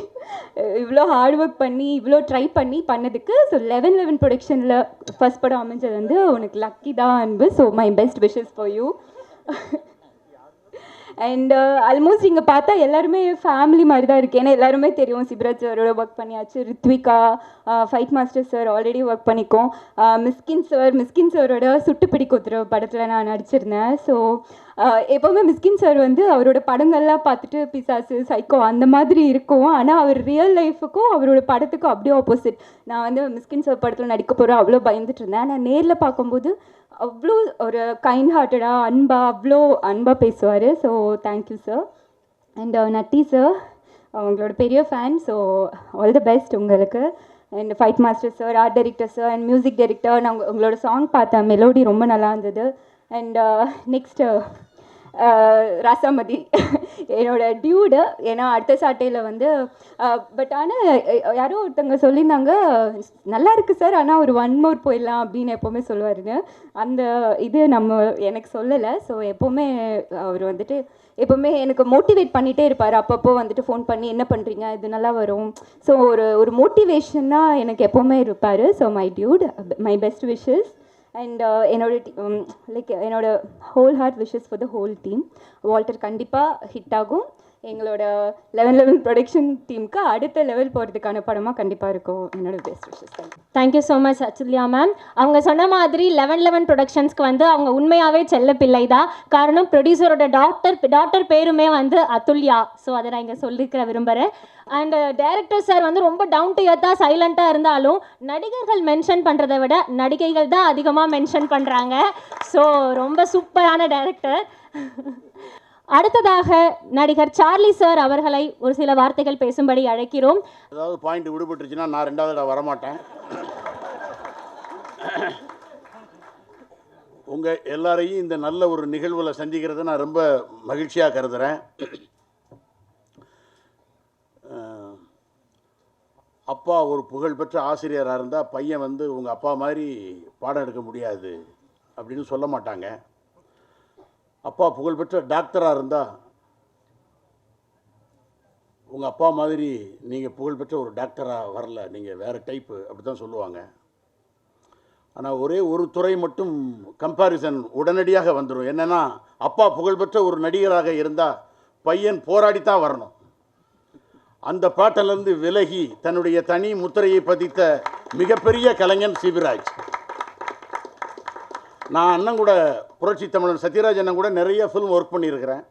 இவ்வளோ ஹார்ட் ஒர்க் பண்ணி இவ்வளோ ட்ரை பண்ணி பண்ணதுக்கு ஸோ 1111 ப்ரொடக்ஷனில் ஃபஸ்ட் படம் அமைஞ்சது வந்து உனக்கு லக்கி தான் அன்பு. So my best wishes for you. And almost இங்கே பார்த்தா எல்லாருமே ஃபேமிலி மாதிரி தான் இருக்குது. ஏன்னா எல்லாருமே தெரியும், சிப்ராஜ் சாரோட ஒர்க் பண்ணியாச்சு, Rithvika, fight master sir already work பண்ணிக்கோம், மிஸ்கின் சாரோட சுட்டுப்பிடி கொத்துற படத்தில் நான் நடிச்சிருந்தேன். ஸோ எப்போவுமே மிஸ்கின் சார் வந்து அவரோட படங்கள்லாம் பார்த்துட்டு பிசாசு, சைக்கோ அந்த மாதிரி இருக்கும். ஆனால் அவர் ரியல் லைஃபுக்கும் அவரோட படத்துக்கும் அப்படியே ஆப்போசிட். நான் வந்து மிஸ்கின் சார் படத்தில் நடிக்க போகிறேன் அவ்வளோ பயந்துட்டு இருந்தேன். ஆனால் நேரில் பார்க்கும்போது அவ்வளோ ஒரு கைண்ட் ஹார்ட்டடாக அவ்வளோ அன்பாக பேசுவார். So thank you sir. And Natty sir, அவங்களோட பெரிய fan. So all the best உங்களுக்கு. And fight master sir, art director sir and music director, நான் உங்களோட சாங் பார்த்தேன், மெலோடி ரொம்ப நல்லா இருந்தது. அண்ட் நெக்ஸ்ட்டு ராசாமதி என்னோட டியூடு. ஏன்னா அடுத்த சாட்டையில் வந்து பட் ஆனால் யாரோ ஒருத்தவங்க சொல்லியிருந்தாங்க நல்லா இருக்குது சார், ஆனால் ஒரு 1 more போயிடலாம் அப்படின்னு எப்போவுமே சொல்லுவாருன்னு. அந்த இது எனக்கு சொல்லலை. ஸோ எப்போவுமே அவர் வந்துட்டு எப்போவுமே எனக்கு மோட்டிவேட் பண்ணிகிட்டே இருப்பார். அப்பப்போ வந்துட்டு ஃபோன் பண்ணி என்ன பண்ணுறீங்க, இது நல்லா வரும். ஸோ ஒரு மோட்டிவேஷனாக எனக்கு எப்போவுமே இருப்பார். So my dude, my best wishes. And என்னோட whole heart wishes for the whole team. Walter கண்டிப்பாக ஹிட் ஆகும். எங்களோட 1111 ப்ரொடக்ஷன் டீமுக்கு அடுத்த லெவல் போகிறதுக்கான படமாக கண்டிப்பாக இருக்கும். என்னோட best wishes. Thank you so much Achulya ma'am. அவங்க சொன்ன மாதிரி 1111 ப்ரொடக்ஷன்ஸ்க்கு வந்து அவங்க உண்மையாகவே செல்ல பிள்ளை தான். காரணம் ப்ரொடியூசரோட டாக்டர் பேருமே வந்து அதுல்யா. ஸோ அதை நான் இங்கே சொல்லிக்க விரும்புகிறேன். அண்ட் டைரக்டர் சார் வந்து ரொம்ப டவுன் டு எர்த்தாக சைலண்ட்டாக இருந்தாலும் நடிகர்கள் மென்ஷன் பண்ணுறதை விட நடிகைகள் தான் அதிகமாக மென்ஷன் பண்ணுறாங்க. ஸோ ரொம்ப சூப்பரான டைரக்டர். அடுத்ததாக நடிகர் சார்லி சார் அவர்களை ஒரு சில வார்த்தைகள் பேசும்படி அழைக்கிறோம். ஏதாவது பாயிண்ட் விடுபட்டுருச்சுன்னா நான் 2வது தடவை வரமாட்டேன். உங்கள் எல்லாரையும் இந்த நல்ல ஒரு நிகழ்வில் சந்திக்கிறத நான் ரொம்ப மகிழ்ச்சியாக கருதுகிறேன். அப்பா ஒரு புகழ்பெற்ற ஆசிரியராக இருந்தால் பையன் வந்து உங்கள் அப்பா மாதிரி பாடம் எடுக்க முடியாது அப்படின்னு சொல்ல மாட்டாங்க. அப்பா புகழ்பெற்ற டாக்டராக இருந்தால் உங்கள் அப்பா மாதிரி நீங்கள் புகழ்பெற்ற ஒரு டாக்டராக வரல, நீங்கள் வேறு டைப்பு அப்படி தான் சொல்லுவாங்க. ஆனால் ஒரே ஒரு துறை மட்டும் கம்பேரிசன் உடனடியாக வந்துடும். என்னென்னா, அப்பா புகழ்பெற்ற ஒரு நடிகராக இருந்தால் பையன் போராடித்தான் வரணும். அந்த பாட்டிலிருந்து விலகி தன்னுடைய தனி முத்திரையை பதித்த மிகப்பெரிய கலைஞன் சிபிராஜ். நான் அண்ணன் கூட புரட்சி தமிழன் சத்யராஜ் அண்ணன் கூட நிறைய ஃபில்ம் ஒர்க் பண்ணியிருக்கிறேன்.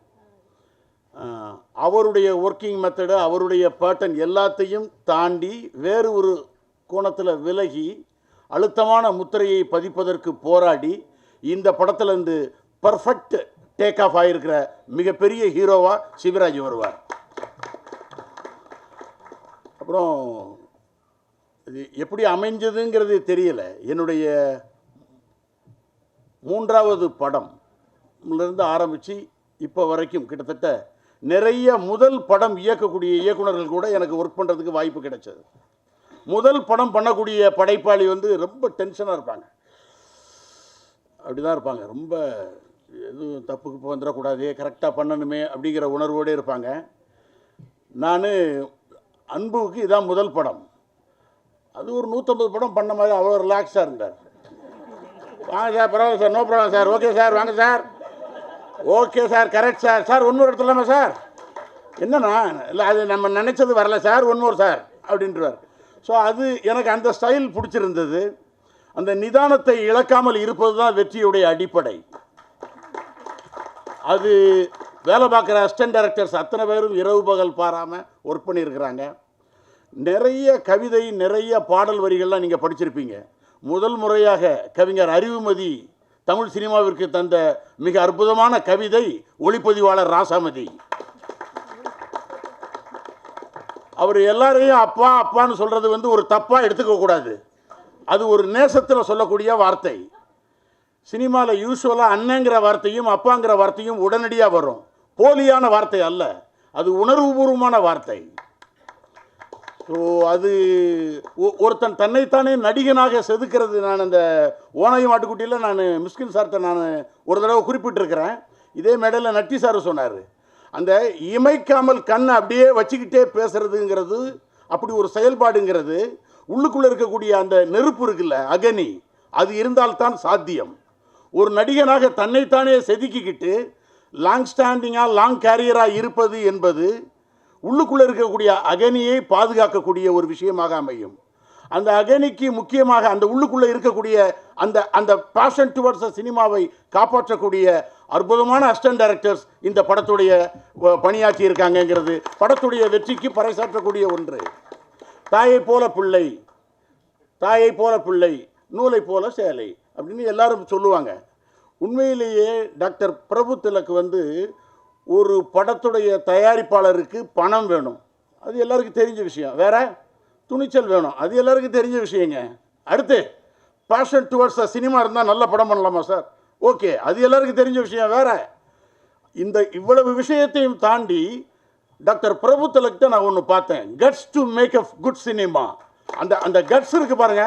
அவருடைய ஒர்க்கிங் மெத்தடு, அவருடைய பேட்டர்ன் எல்லாத்தையும் தாண்டி வேறு ஒரு கோணத்தில் விலகி அழுத்தமான முத்திரையை பதிப்பதற்கு போராடி இந்த படத்துலேருந்து பர்ஃபெக்ட் டேக் ஆஃப் ஆகியிருக்கிற மிகப்பெரிய ஹீரோவாக சிவராஜ் வருவார். அப்புறம் இது எப்படி அமைஞ்சதுங்கிறது தெரியல. என்னுடைய 3வது படம்லேருந்து ஆரம்பித்து இப்போ வரைக்கும் கிட்டத்தட்ட நிறைய முதல் படம் இயக்கக்கூடிய இயக்குநர்கள் கூட எனக்கு ஒர்க் பண்ணுறதுக்கு வாய்ப்பு கிடைச்சது. முதல் படம் பண்ணக்கூடிய படைப்பாளி ரொம்ப டென்ஷனாக இருப்பாங்க, அப்படி தான் இருப்பாங்க. ரொம்ப எதுவும் தப்புக்கு வந்துடக்கூடாது, கரெக்டாக பண்ணணுமே அப்படிங்கிற உணர்வோடு இருப்பாங்க. நான் அன்புக்கு இதான் முதல் படம். அது ஒரு 150 படம் பண்ண மாதிரி அவ்வளோ ரிலாக்ஸாக இருந்தார். வாங்க சார், பரவாயில்ல sir, no problem sir, okay sir, வாங்க sir, okay sir, correct sir, sir ஒன்று எடுத்துலாமா சார், என்னண்ணா இல்லை அது நம்ம நினச்சது வரல சார், ஒன்று சார் அப்படின்ட்டுவார். ஸோ அது எனக்கு அந்த ஸ்டைல் பிடிச்சிருந்தது. அந்த நிதானத்தை இழக்காமல் இருப்பது தான் வெற்றியுடைய அடிப்படை. அது வேலை பார்க்குற அசிஸ்டன்ட் டைரக்டர்ஸ் அத்தனை பேரும் இரவு பகல் பாராமல் ஒர்க் பண்ணியிருக்கிறாங்க. நிறைய கவிதை, நிறைய பாடல் வரிகள்லாம் நீங்கள் படிச்சிருப்பீங்க. முதல் முறையாக கவிஞர் அறிவுமதி தமிழ் சினிமாவிற்கு தந்த மிக அற்புதமான கவிதை ஒளிப்பதிவாளர் ராசாமதி. அவர் எல்லாரையும் அப்பா அப்பான்னு சொல்கிறது ஒரு தப்பாக எடுத்துக்கக்கூடாது. அது ஒரு நேசத்தில் சொல்லக்கூடிய வார்த்தை. சினிமாவில் யூஸ்வலாக அண்ணங்கிற வார்த்தையும் அப்பாங்கிற வார்த்தையும் உடனடியாக வரும். போலியான வார்த்தை அல்ல, அது உணர்வுபூர்வமான வார்த்தை. ஸோ அது ஒருத்தன் தன்னைத்தானே நடிகனாக செதுக்கிறது. நான் அந்த ஓனாய் மாட்டுக்குட்டியில் நான் மிஸ்கின் சார்கிட்ட நான் ஒரு தடவை குறிப்பிட்டிருக்கிறேன். இதே மேடையில் நட்டி சார் சொன்னார், அந்த இமைக்காமல் கண்ணை அப்படியே வச்சுக்கிட்டே பேசுறதுங்கிறது, அப்படி ஒரு செயல்பாடுங்கிறது உள்ளுக்குள்ளே இருக்கக்கூடிய அந்த நெருப்பு இருக்குல்ல, அகனி, அது இருந்தால்தான் சாத்தியம். ஒரு நடிகனாக தன்னைத்தானே செதுக்கிக்கிட்டு லாங் ஸ்டாண்டிங்காக லாங் கேரியராக இருப்பது என்பது உள்ளுக்குள்ளே இருக்கக்கூடிய அகனியை பாதுகாக்கக்கூடிய ஒரு விஷயமாக அமையும். அந்த அகனிக்கு முக்கியமாக அந்த உள்ளுக்குள்ளே இருக்கக்கூடிய அந்த அந்த பேஷன் டுவர்ட்ஸ் சினிமாவை காப்பாற்றக்கூடிய அற்புதமான அசிஸ்டன்ட் டைரக்டர்ஸ் இந்த படத்துடைய பணியாற்றி இருக்காங்கங்கிறது படத்துடைய வெற்றிக்கு பறைசாற்றக்கூடிய ஒன்று. தாயை போல பிள்ளை, தாயை போல பிள்ளை, நூலை போல சேலை அப்படின்னு எல்லாரும் சொல்லுவாங்க. உண்மையிலேயே டாக்டர் பிரபு திலக் ஒரு படத்துடைய தயாரிப்பாளருக்கு பணம் வேணும், அது எல்லாருக்கும் தெரிஞ்ச விஷயம். வேற துணிச்சல் வேணும், அது எல்லாருக்கும் தெரிஞ்ச விஷயங்க. அடுத்து பேஷன் டுவர்ட்ஸ் சினிமா இருந்தால் நல்ல படம் பண்ணலாமா சார், ஓகே, அது எல்லாருக்கும் தெரிஞ்ச விஷயம். வேற இந்த இவ்வளவு விஷயத்தையும் தாண்டி டாக்டர் பிரபு திலக் தான் நான் ஒன்று பார்த்தேன், guts to make a good cinema. அந்த அந்த கட்ஸ் இருக்கு பாருங்க,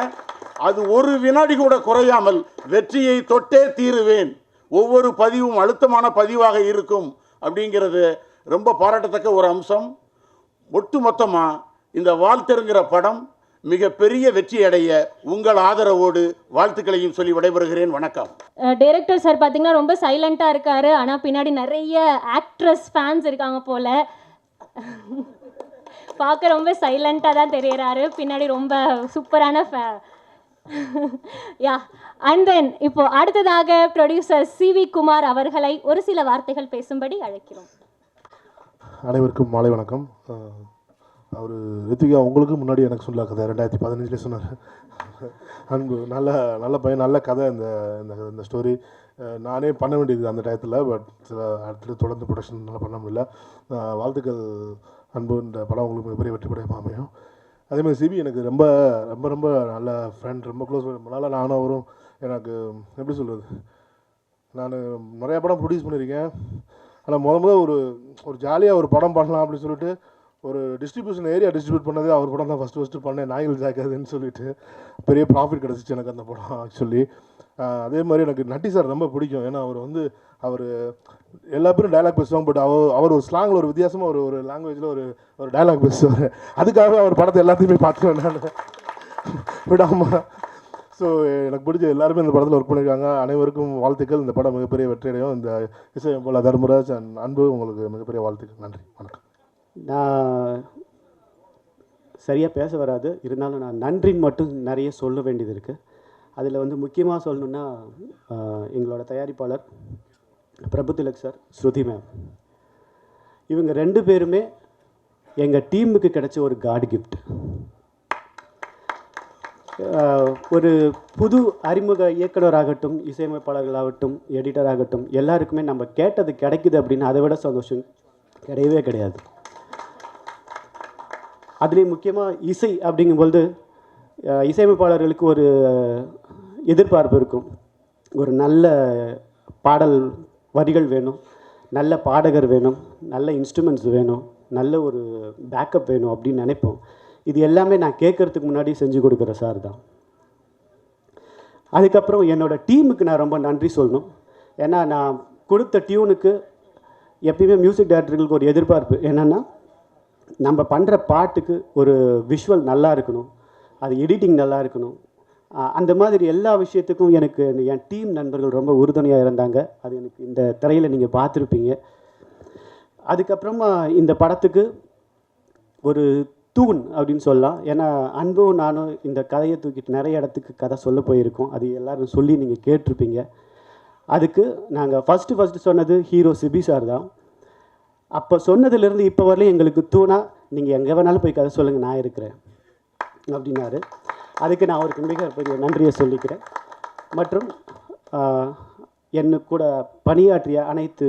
அது ஒரு வினாடி கூட குறையாமல் வெற்றியை தொட்டே தீருவேன், ஒவ்வொரு பதிவும் அழுத்தமான பதிவாக இருக்கும் அப்படிங்கிறது ரொம்ப பாராட்டத்தக்க ஒரு அம்சம். ஒட்டுமொத்தமாக இந்த வாழ்த்தருங்கிற படம் மிகப்பெரிய வெற்றி அடைய உங்கள் ஆதரவோடு வாழ்த்துக்களையும் சொல்லி விடைபெறுகிறேன். வணக்கம். டைரக்டர் சார் பார்த்தீங்கன்னா ரொம்ப சைலண்ட்டாக இருக்காரு, ஆனால் பின்னாடி நிறைய ஆக்ட்ரஸ் ஃபேன்ஸ் இருக்காங்க போல. பார்க்க ரொம்ப சைலண்ட்டாக தான் தெரியறாரு, பின்னாடி ரொம்ப சூப்பரான யா. அண்ட் தென் இப்போ அடுத்ததாக ப்ரொடியூசர் சிவி குமார் அவர்களை ஒரு சில வார்த்தைகள் பேசும்படி அழைக்கிறோம். அனைவருக்கும் மாலை வணக்கம். அவர் ரித்திகா உங்களுக்கு முன்னாடி எனக்கு சொல்ல கதை 2015 சொன்னார். அன்பு நல்ல நல்ல பையன், நல்ல கதை. இந்த இந்த ஸ்டோரி நானே பண்ண வேண்டியது அந்த டயத்தில், பட் சில இடத்துல தொடர்ந்து ப்ரொடக்ஷன் நல்லா பண்ண முடியல. வாழ்த்துக்கள் அன்பு, இந்த படம் உங்களுக்கு மிகப்பெரிய வெற்றி படமாக அமையும். அதேமாதிரி சிபி எனக்கு ரொம்ப ரொம்ப ரொம்ப நல்ல ஃப்ரெண்ட், ரொம்ப க்ளோஸ். முன்னால் நானும் அவரும் எனக்கு எப்படி சொல்கிறது, நான் நிறையா படம் ப்ரொடியூஸ் பண்ணியிருக்கேன். ஆனால் முதல்ல ஒரு ஜாலியாக ஒரு படம் பண்ணலாம் அப்படின்னு சொல்லிட்டு ஒரு டிஸ்ட்ரிபியூஷன் ஏரியா டிஸ்ட்ரிபியூட் பண்ணது அவர் படம் தான் ஃபஸ்ட்டு பண்ணேன், நாய்கள் ஜாக்காதுன்னு சொல்லிட்டு. பெரிய ப்ராஃபிட் கிடச்சிச்சு எனக்கு அந்த படம் ஆக்சுவலி. அதே மாதிரி எனக்கு நட்டி சார் ரொம்ப பிடிக்கும். ஏன்னா அவர் எல்லா பேரும் டைலாக் பேசுவாங்க. பட் அவர் ஒரு ஸ்லாங்கில் ஒரு வித்தியாசமாக ஒரு லாங்குவேஜில் ஒரு டைலாக் பேசுவார். அதுக்காகவே அவர் படத்தை எல்லாத்தையுமே பார்த்துருவேன் நான் விடாமல். ஸோ எனக்கு பிடிச்ச எல்லாருமே இந்த படத்தில் ஒர்க் பண்ணியிருக்காங்க. அனைவருக்கும் வாழ்த்துக்கள். இந்த படம் மிகப்பெரிய வெற்றி அடையும். இந்த இசையமைப்பாளர் தர்மராஜ் அண்ட் அன்பு, உங்களுக்கு மிகப்பெரிய வாழ்த்துக்கள். நன்றி, வணக்கம். நான் சரியாக பேச வராது, இருந்தாலும் நான் நன்றின்னு மட்டும் நிறைய சொல்ல வேண்டியது இருக்குது. அதில் முக்கியமாக சொல்லணுன்னா எங்களோட தயாரிப்பாளர் பிரபுதிலக் சார், ஸ்ருதி மேம், இவங்க 2 பேருமே எங்கள் டீமுக்கு கிடைச்ச ஒரு காட் கிஃப்ட். ஒரு புது அறிமுக இயக்குனராகட்டும், இசையமைப்பாளர்களாகட்டும், எடிட்டர் ஆகட்டும், எல்லாருக்குமே நம்ம கேட்டது கிடைக்குது அப்படின்னு அதை விட சந்தோஷம் கிடையவே கிடையாது. அதுலேயும் முக்கியமாக இசை அப்படிங்கும்பொழுது இசையமைப்பாளர்களுக்கு ஒரு எதிர்பார்ப்பு இருக்கும். ஒரு நல்ல பாடல் வரிகள் வேணும், நல்ல பாடகர் வேணும், நல்ல இன்ஸ்ட்ருமெண்ட்ஸ் வேணும், நல்ல ஒரு பேக்கப் வேணும் அப்படின்னு நினைப்போம். இது எல்லாமே நான் கேட்குறதுக்கு முன்னாடி செஞ்சு கொடுக்குற சார் தான். அதுக்கப்புறம் என்னோடய டீமுக்கு நான் ரொம்ப நன்றி சொல்லணும். ஏன்னா நான் கொடுத்த டியூனுக்கு எப்பயுமே மியூசிக் டைரக்டர்களுக்கு ஒரு எதிர்பார்ப்பு என்னென்னா, நம்ம பண்ணுற பாட்டுக்கு ஒரு விஷுவல் நல்லா இருக்கணும், அது எடிட்டிங் நல்லா இருக்கணும். அந்த மாதிரி எல்லா விஷயத்துக்கும் எனக்கு என் டீம் நண்பர்கள் ரொம்ப உறுதுணையாக இருந்தாங்க. அது எனக்கு இந்த திரையில் நீங்கள் பார்த்துருப்பீங்க. அதுக்கப்புறமா இந்த படத்துக்கு ஒரு தூண் அப்படின்னு சொல்லலாம். ஏன்னா அன்பும் நானும் இந்த கதையை தூக்கிட்டு நிறைய இடத்துக்கு கதை சொல்ல போயிருக்கோம். அது எல்லோரும் சொல்லி நீங்கள் கேட்டிருப்பீங்க. அதுக்கு நாங்கள் ஃபஸ்ட்டு சொன்னது ஹீரோ சிபி சார் தான். அப்போ சொன்னதுலேருந்து இப்போ வரலையும் எங்களுக்கு தூணா, நீங்கள் எங்கே வேணாலும் போய் கதை சொல்லுங்கள், நான் இருக்கிறேன் அப்படின்னாரு. அதுக்கு நான் அவருக்கு மிக பெரிய நன்றியை சொல்லிக்கிறேன். மற்றும் என்ன கூட பணியாற்றிய அனைத்து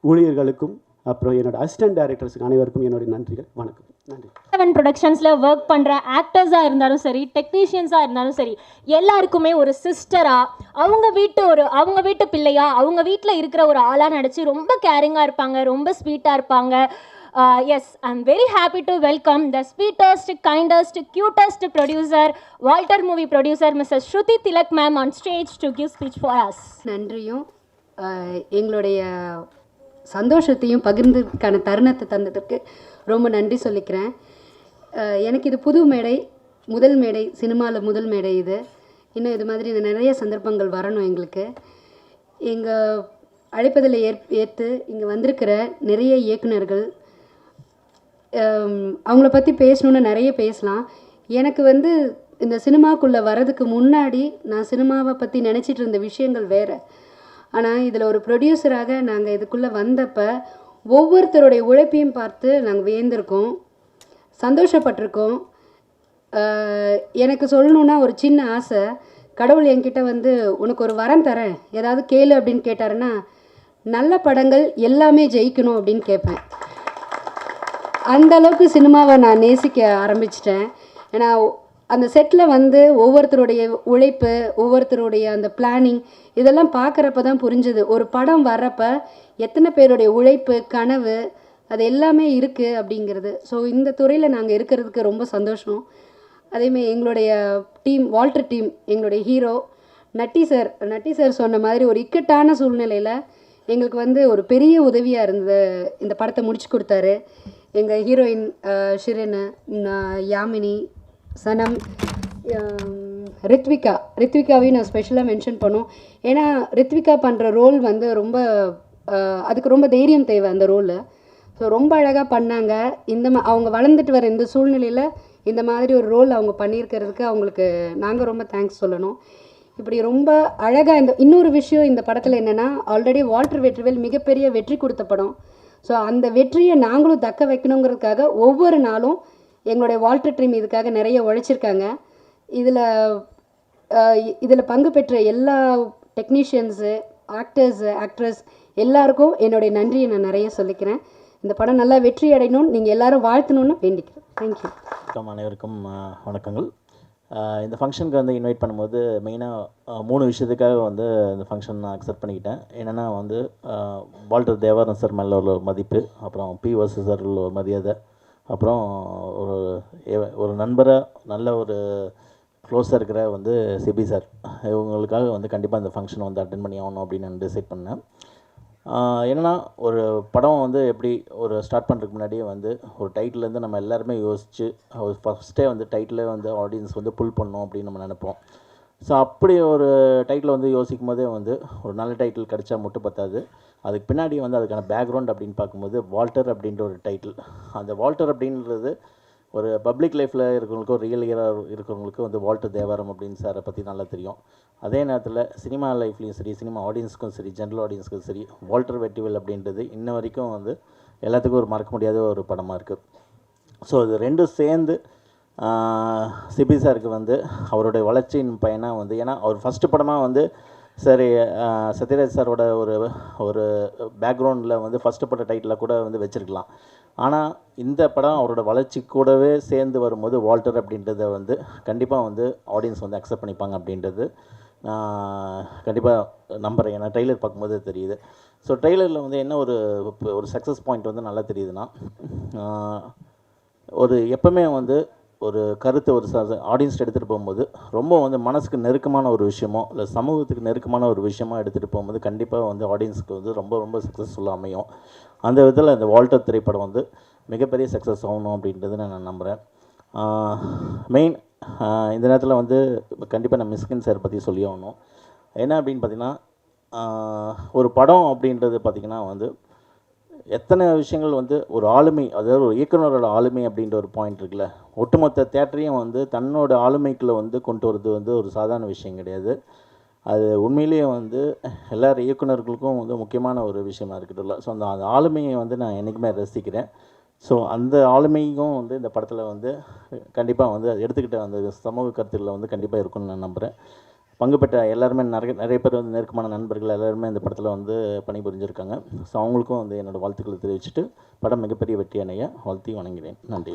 ஊழியர்களுக்கும், அப்புறம் என்னோடய அசிஸ்டன்ட் டைரக்டர்ஸுக்கு அனைவருக்கும் என்னுடைய நன்றிகள். வணக்கம். நன்றி. 7 ப்ரொடக்ஷன்ஸில் ஒர்க் பண்ணுற ஆக்டர்ஸாக இருந்தாலும் சரி, டெக்னீஷியன்ஸாக இருந்தாலும் சரி, எல்லாருக்குமே ஒரு சிஸ்டராக, அவங்க வீட்டு பிள்ளையா, அவங்க வீட்டில் இருக்கிற ஒரு ஆளாக நடித்து ரொம்ப கேரிங்காக இருப்பாங்க, ரொம்ப ஸ்வீட்டாக இருப்பாங்க. Yes, I am very happy to welcome the sweetest, kindest, cutest producer, Walter movie producer Mrs Shruti Thilak ma'am on stage to give speech for us. நன்றியும் எங்களுடைய சந்தோஷத்தையும் பகிர்ந்ததுக்கான தருணத்தை தந்ததற்கு ரொம்ப நன்றி சொல்லிக்கிறேன். எனக்கு இது புது மேடை, முதல் மேடை, சினிமாவில் முதல் மேடை இது. இன்னும் இது மாதிரி நிறைய சந்தர்ப்பங்கள் வரணும் எங்களுக்கு. எங்கள் அழைப்பதில் ஏற்று இங்கே வந்திருக்கிற நிறைய இயக்குனர்கள், அவங்கள பற்றி பேசணுன்னு நிறைய பேசலாம். எனக்கு இந்த சினிமாக்குள்ளே வர்றதுக்கு முன்னாடி நான் சினிமாவை பற்றி நினச்சிட்டு இருந்த விஷயங்கள் வேறு. ஆனால் இதில் ஒரு ப்ரொடியூசராக நாங்கள் இதுக்குள்ளே வந்தப்போ ஒவ்வொருத்தருடைய உழைப்பையும் பார்த்து நாங்கள் வியந்திருக்கோம், சந்தோஷப்பட்டிருக்கோம். எனக்கு சொல்லணுன்னா ஒரு சின்ன ஆசை, கடவுள் என்கிட்ட உனக்கு ஒரு வரம் தரேன், ஏதாவது கேளு அப்படின்னு கேட்டாருன்னா, நல்ல படங்கள் எல்லாமே ஜெயிக்கணும் அப்படின்னு கேட்பேன். அந்த அளவுக்கு சினிமாவை நான் நேசிக்க ஆரம்பிச்சிட்டேன். ஏன்னா அந்த செட்டில் ஒவ்வொருத்தருடைய உழைப்பு, ஒவ்வொருத்தருடைய அந்த பிளானிங், இதெல்லாம் பார்க்குறப்ப தான் புரிஞ்சுது ஒரு படம் வர்றப்ப எத்தனை பேருடைய உழைப்பு, கனவு, அது எல்லாமே இருக்குது அப்படிங்கிறது. ஸோ இந்த துறையில் நாங்கள் இருக்கிறதுக்கு ரொம்ப சந்தோஷம். அதேமாதிரி எங்களுடைய டீம், வால்டர் டீம், எங்களுடைய ஹீரோ நட்டி சார் சொன்ன மாதிரி ஒரு இக்கட்டான சூழ்நிலையில் எங்களுக்கு ஒரு பெரிய உதவியாக இருந்தது. இந்த படத்தை முடிச்சு கொடுத்தாரு. எங்கள் ஹீரோயின் ஷிரின், யாமினி, சனம், ரித்விகாவையும் நான் ஸ்பெஷலாக மென்ஷன் பண்ணோம். ஏன்னா ரித்விகா பண்ணுற ரோல் ரொம்ப அதுக்கு ரொம்ப தைரியம் தேவை அந்த ரோலில். ஸோ ரொம்ப அழகாக பண்ணாங்க. அவங்க வளர்ந்துட்டு வர இந்த சூழ்நிலையில் இந்த மாதிரி ஒரு ரோல் அவங்க பண்ணியிருக்கிறதுக்கு அவங்களுக்கு நாங்கள் ரொம்ப தேங்க்ஸ் சொல்லணும். இப்படி ரொம்ப அழகாக இன்னொரு விஷயம் இந்த படத்தில் என்னென்னா, ஆல்ரெடி வால்டர் வெற்றிவேல் மிகப்பெரிய வெற்றி கொடுத்த படம். ஸோ அந்த வெற்றியை நாங்களும் தக்க வைக்கணுங்கிறதுக்காக ஒவ்வொரு நாளும் எங்களுடைய வால்டர் டீம் இதுக்காக நிறைய உழைச்சிருக்காங்க. இதில் பங்கு பெற்ற எல்லா டெக்னீஷியன்ஸு, ஆக்ட்ரஸ் எல்லாருக்கும் என்னுடைய நன்றியை நான் நிறைய சொல்லிக்கிறேன். இந்த படம் நல்லா வெற்றி அடையணும்னு நீங்கள் எல்லாரும் வாழ்த்தணும்னு வேண்டிக்கிறேன். தேங்க்யூ. அனைவருக்கும் வணக்கங்கள். இந்த ஃபங்க்ஷனுக்கு இன்வைட் பண்ணும்போது மெயினாக 3 விஷயத்துக்காக இந்த ஃபங்க்ஷன் நான் அக்செப்ட் பண்ணிக்கிட்டேன். என்னென்னா வால்டர் தேவாரன் சார் மேலே உள்ள மதிப்பு, அப்புறம் பி வசு சார் உள்ள ஒரு மரியாதை, அப்புறம் ஒரு நண்பராக நல்ல ஒரு க்ளோஸாக இருக்கிற வந்து சிபி சார் இவங்களுக்காக வந்து கண்டிப்பாக இந்த ஃபங்க்ஷனை வந்து அட்டென்ட் பண்ணி ஆகணும் அப்படின்னு நான் டிசைட் பண்ணேன். என்னென்னா ஒரு படம் வந்து எப்படி ஒரு ஸ்டார்ட் பண்ணுறதுக்கு முன்னாடியே வந்து ஒரு டைட்டிலேருந்து நம்ம எல்லாருமே யோசித்து ஃபஸ்ட்டே வந்து டைட்டிலே வந்து ஆடியன்ஸ் வந்து புல் பண்ணணும் அப்படின்னு நம்ம நினைப்போம். ஸோ அப்படி ஒரு டைட்டில் வந்து யோசிக்கும் போதே வந்து ஒரு நல்ல டைட்டில் கிடச்சா மட்டும் பத்தாது, அதுக்கு பின்னாடி வந்து அதுக்கான பேக்ரவுண்ட் அப்படின்னு பார்க்கும்போது வால்டர் அப்படின்ற ஒரு டைட்டில். அந்த வால்டர் அப்படின்றது ஒரு பப்ளிக் லைஃப்பில் இருக்கிறவங்களுக்கும் ரியல் ஹீரோவாக இருக்கிறவங்களுக்கும் வந்து வால்டர் தேவாரம் அப்படின்னு சாரை பற்றி நல்லா தெரியும். அதே நேரத்தில் சினிமா லைஃப்லேயும் சரி, சினிமா ஆடியன்ஸுக்கும் சரி, ஜென்ரல் ஆடியன்ஸுக்கும் சரி, வால்டர் வெட்டிவேல் அப்படின்றது இன்ன வரைக்கும் வந்து எல்லாத்துக்கும் ஒரு மறக்க முடியாத ஒரு படமாக இருக்குது. ஸோ இது ரெண்டும் சேர்ந்து சிபி சாருக்கு வந்து அவருடைய வளர்ச்சியின் பயனாக வந்து, ஏன்னா அவர் ஃபஸ்ட்டு படமாக வந்து சரி சத்யராஜ் சாரோட ஒரு பேக்ரவுண்டில் வந்து ஃபஸ்ட்டு பட டைட்டில் கூட வந்து வச்சுருக்கலாம். ஆனால் இந்த படம் அவரோட வளர்ச்சி கூடவே சேர்ந்து வரும்போது வால்டர் அப்படின்றத வந்து கண்டிப்பாக வந்து ஆடியன்ஸ் வந்து அக்செப்ட் பண்ணிப்பாங்க அப்படின்றது கண்டிப்பாக நம்புகிறேன். ஏன்னா ட்ரெய்லர் பார்க்கும்போது தெரியுது. ஸோ ட்ரெய்லரில் வந்து என்ன ஒரு சக்ஸஸ் பாயிண்ட் வந்து நல்லா தெரியுதுன்னா, ஒரு எப்போவுமே வந்து ஒரு கருத்தை ஒரு ஆடியன்ஸ் எடுத்துகிட்டு போகும்போது ரொம்ப வந்து மனசுக்கு நெருக்கமான ஒரு விஷயமோ இல்லை சமூகத்துக்கு நெருக்கமான ஒரு விஷயமோ எடுத்துகிட்டு போகும்போது கண்டிப்பாக வந்து ஆடியன்ஸுக்கு வந்து ரொம்ப ரொம்ப சக்ஸஸ்ஃபுல்லாக அமையும். அந்த விதத்தில் இந்த வால்டர் திரைப்படம் வந்து மிகப்பெரிய சக்ஸஸ் ஆகணும் அப்படின்றது நான் நம்புகிறேன். மெயின் இந்த நேரத்தில் வந்து கண்டிப்பாக நான் மிஸ்கின் சார் பற்றி சொல்லி ஆகணும். என்ன அப்படின்னு பார்த்திங்கன்னா, ஒரு படம் அப்படின்றது பார்த்திங்கன்னா வந்து எத்தனை விஷயங்கள் வந்து ஒரு ஆளுமை, அதாவது ஒரு இயக்குனரோட ஆளுமை அப்படின்ற ஒரு பாயிண்ட் இருக்குல்ல, ஒட்டுமொத்த தேட்டரையும் வந்து தன்னோட ஆளுமைக்குள்ளே வந்து கொண்டு வரது வந்து ஒரு சாதாரண விஷயம் கிடையாது. அது உண்மையிலேயே வந்து எல்லார் இயக்குனர்களுக்கும் வந்து முக்கியமான ஒரு விஷயமா இருக்குதுல்ல. ஸோ அந்த ஆளுமையை வந்து நான் என்றைக்குமே ரசிக்கிறேன். ஸோ அந்த ஆளுமையும் வந்து இந்த படத்தில் வந்து கண்டிப்பாக வந்து எடுத்துக்கிட்ட அந்த சமூக கருத்துக்களில் வந்து கண்டிப்பாக இருக்கும்னு நான் நம்புகிறேன். பங்கு பெற்ற எல்லாருமே நிறைய பேர் வந்து நெருக்கமான நண்பர்கள் எல்லாருமே இந்த படத்தில் வந்து பணிபுரிஞ்சிருக்காங்க. ஸோ அவங்களுக்கும் வந்து என்னோடய வாழ்த்துக்களை தெரிவிச்சுட்டு படம் மிகப்பெரிய வெற்றி அடைய வாழ்த்தி வணங்குகிறேன். நன்றி.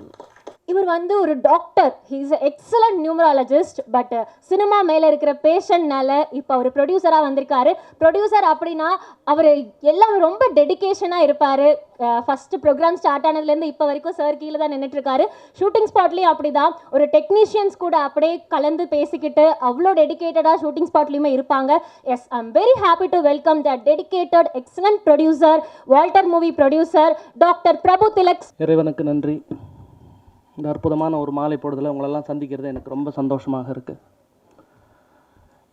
இவர் வந்து ஒரு doctor, he's excellent numerologist. But cinema மேலே இருக்கிற பேஷன்னால இப்போ அவர் ப்ரொடியூசராக வந்திருக்காரு. ப்ரொடியூசர் அப்படின்னா அவர் எல்லாம் ரொம்ப டெடிக்கேஷனாக இருப்பார். ஃபஸ்ட்டு ப்ரோக்ராம் ஸ்டார்ட் ஆனதுலேருந்து இப்போ வரைக்கும் சார் கீழே தான் நின்றுட்டுருக்காரு. ஷூட்டிங் ஸ்பாட்லேயும் அப்படி தான், ஒரு டெக்னீஷியன்ஸ் கூட அப்படியே கலந்து பேசிக்கிட்டு அவ்வளோ டெடிக்கேட்டடாக ஷூட்டிங் ஸ்பாட்லேயுமே இருப்பாங்க. Yes, I am very happy to welcome the dedicated excellent producer, Walter movie producer doctor Prabhu Thilak. இறைவனுக்கு நன்றி. இந்த அற்புதமான ஒரு மாலை பொழுதில் உங்களெல்லாம் சந்திக்கிறது எனக்கு ரொம்ப சந்தோஷமாக இருக்குது.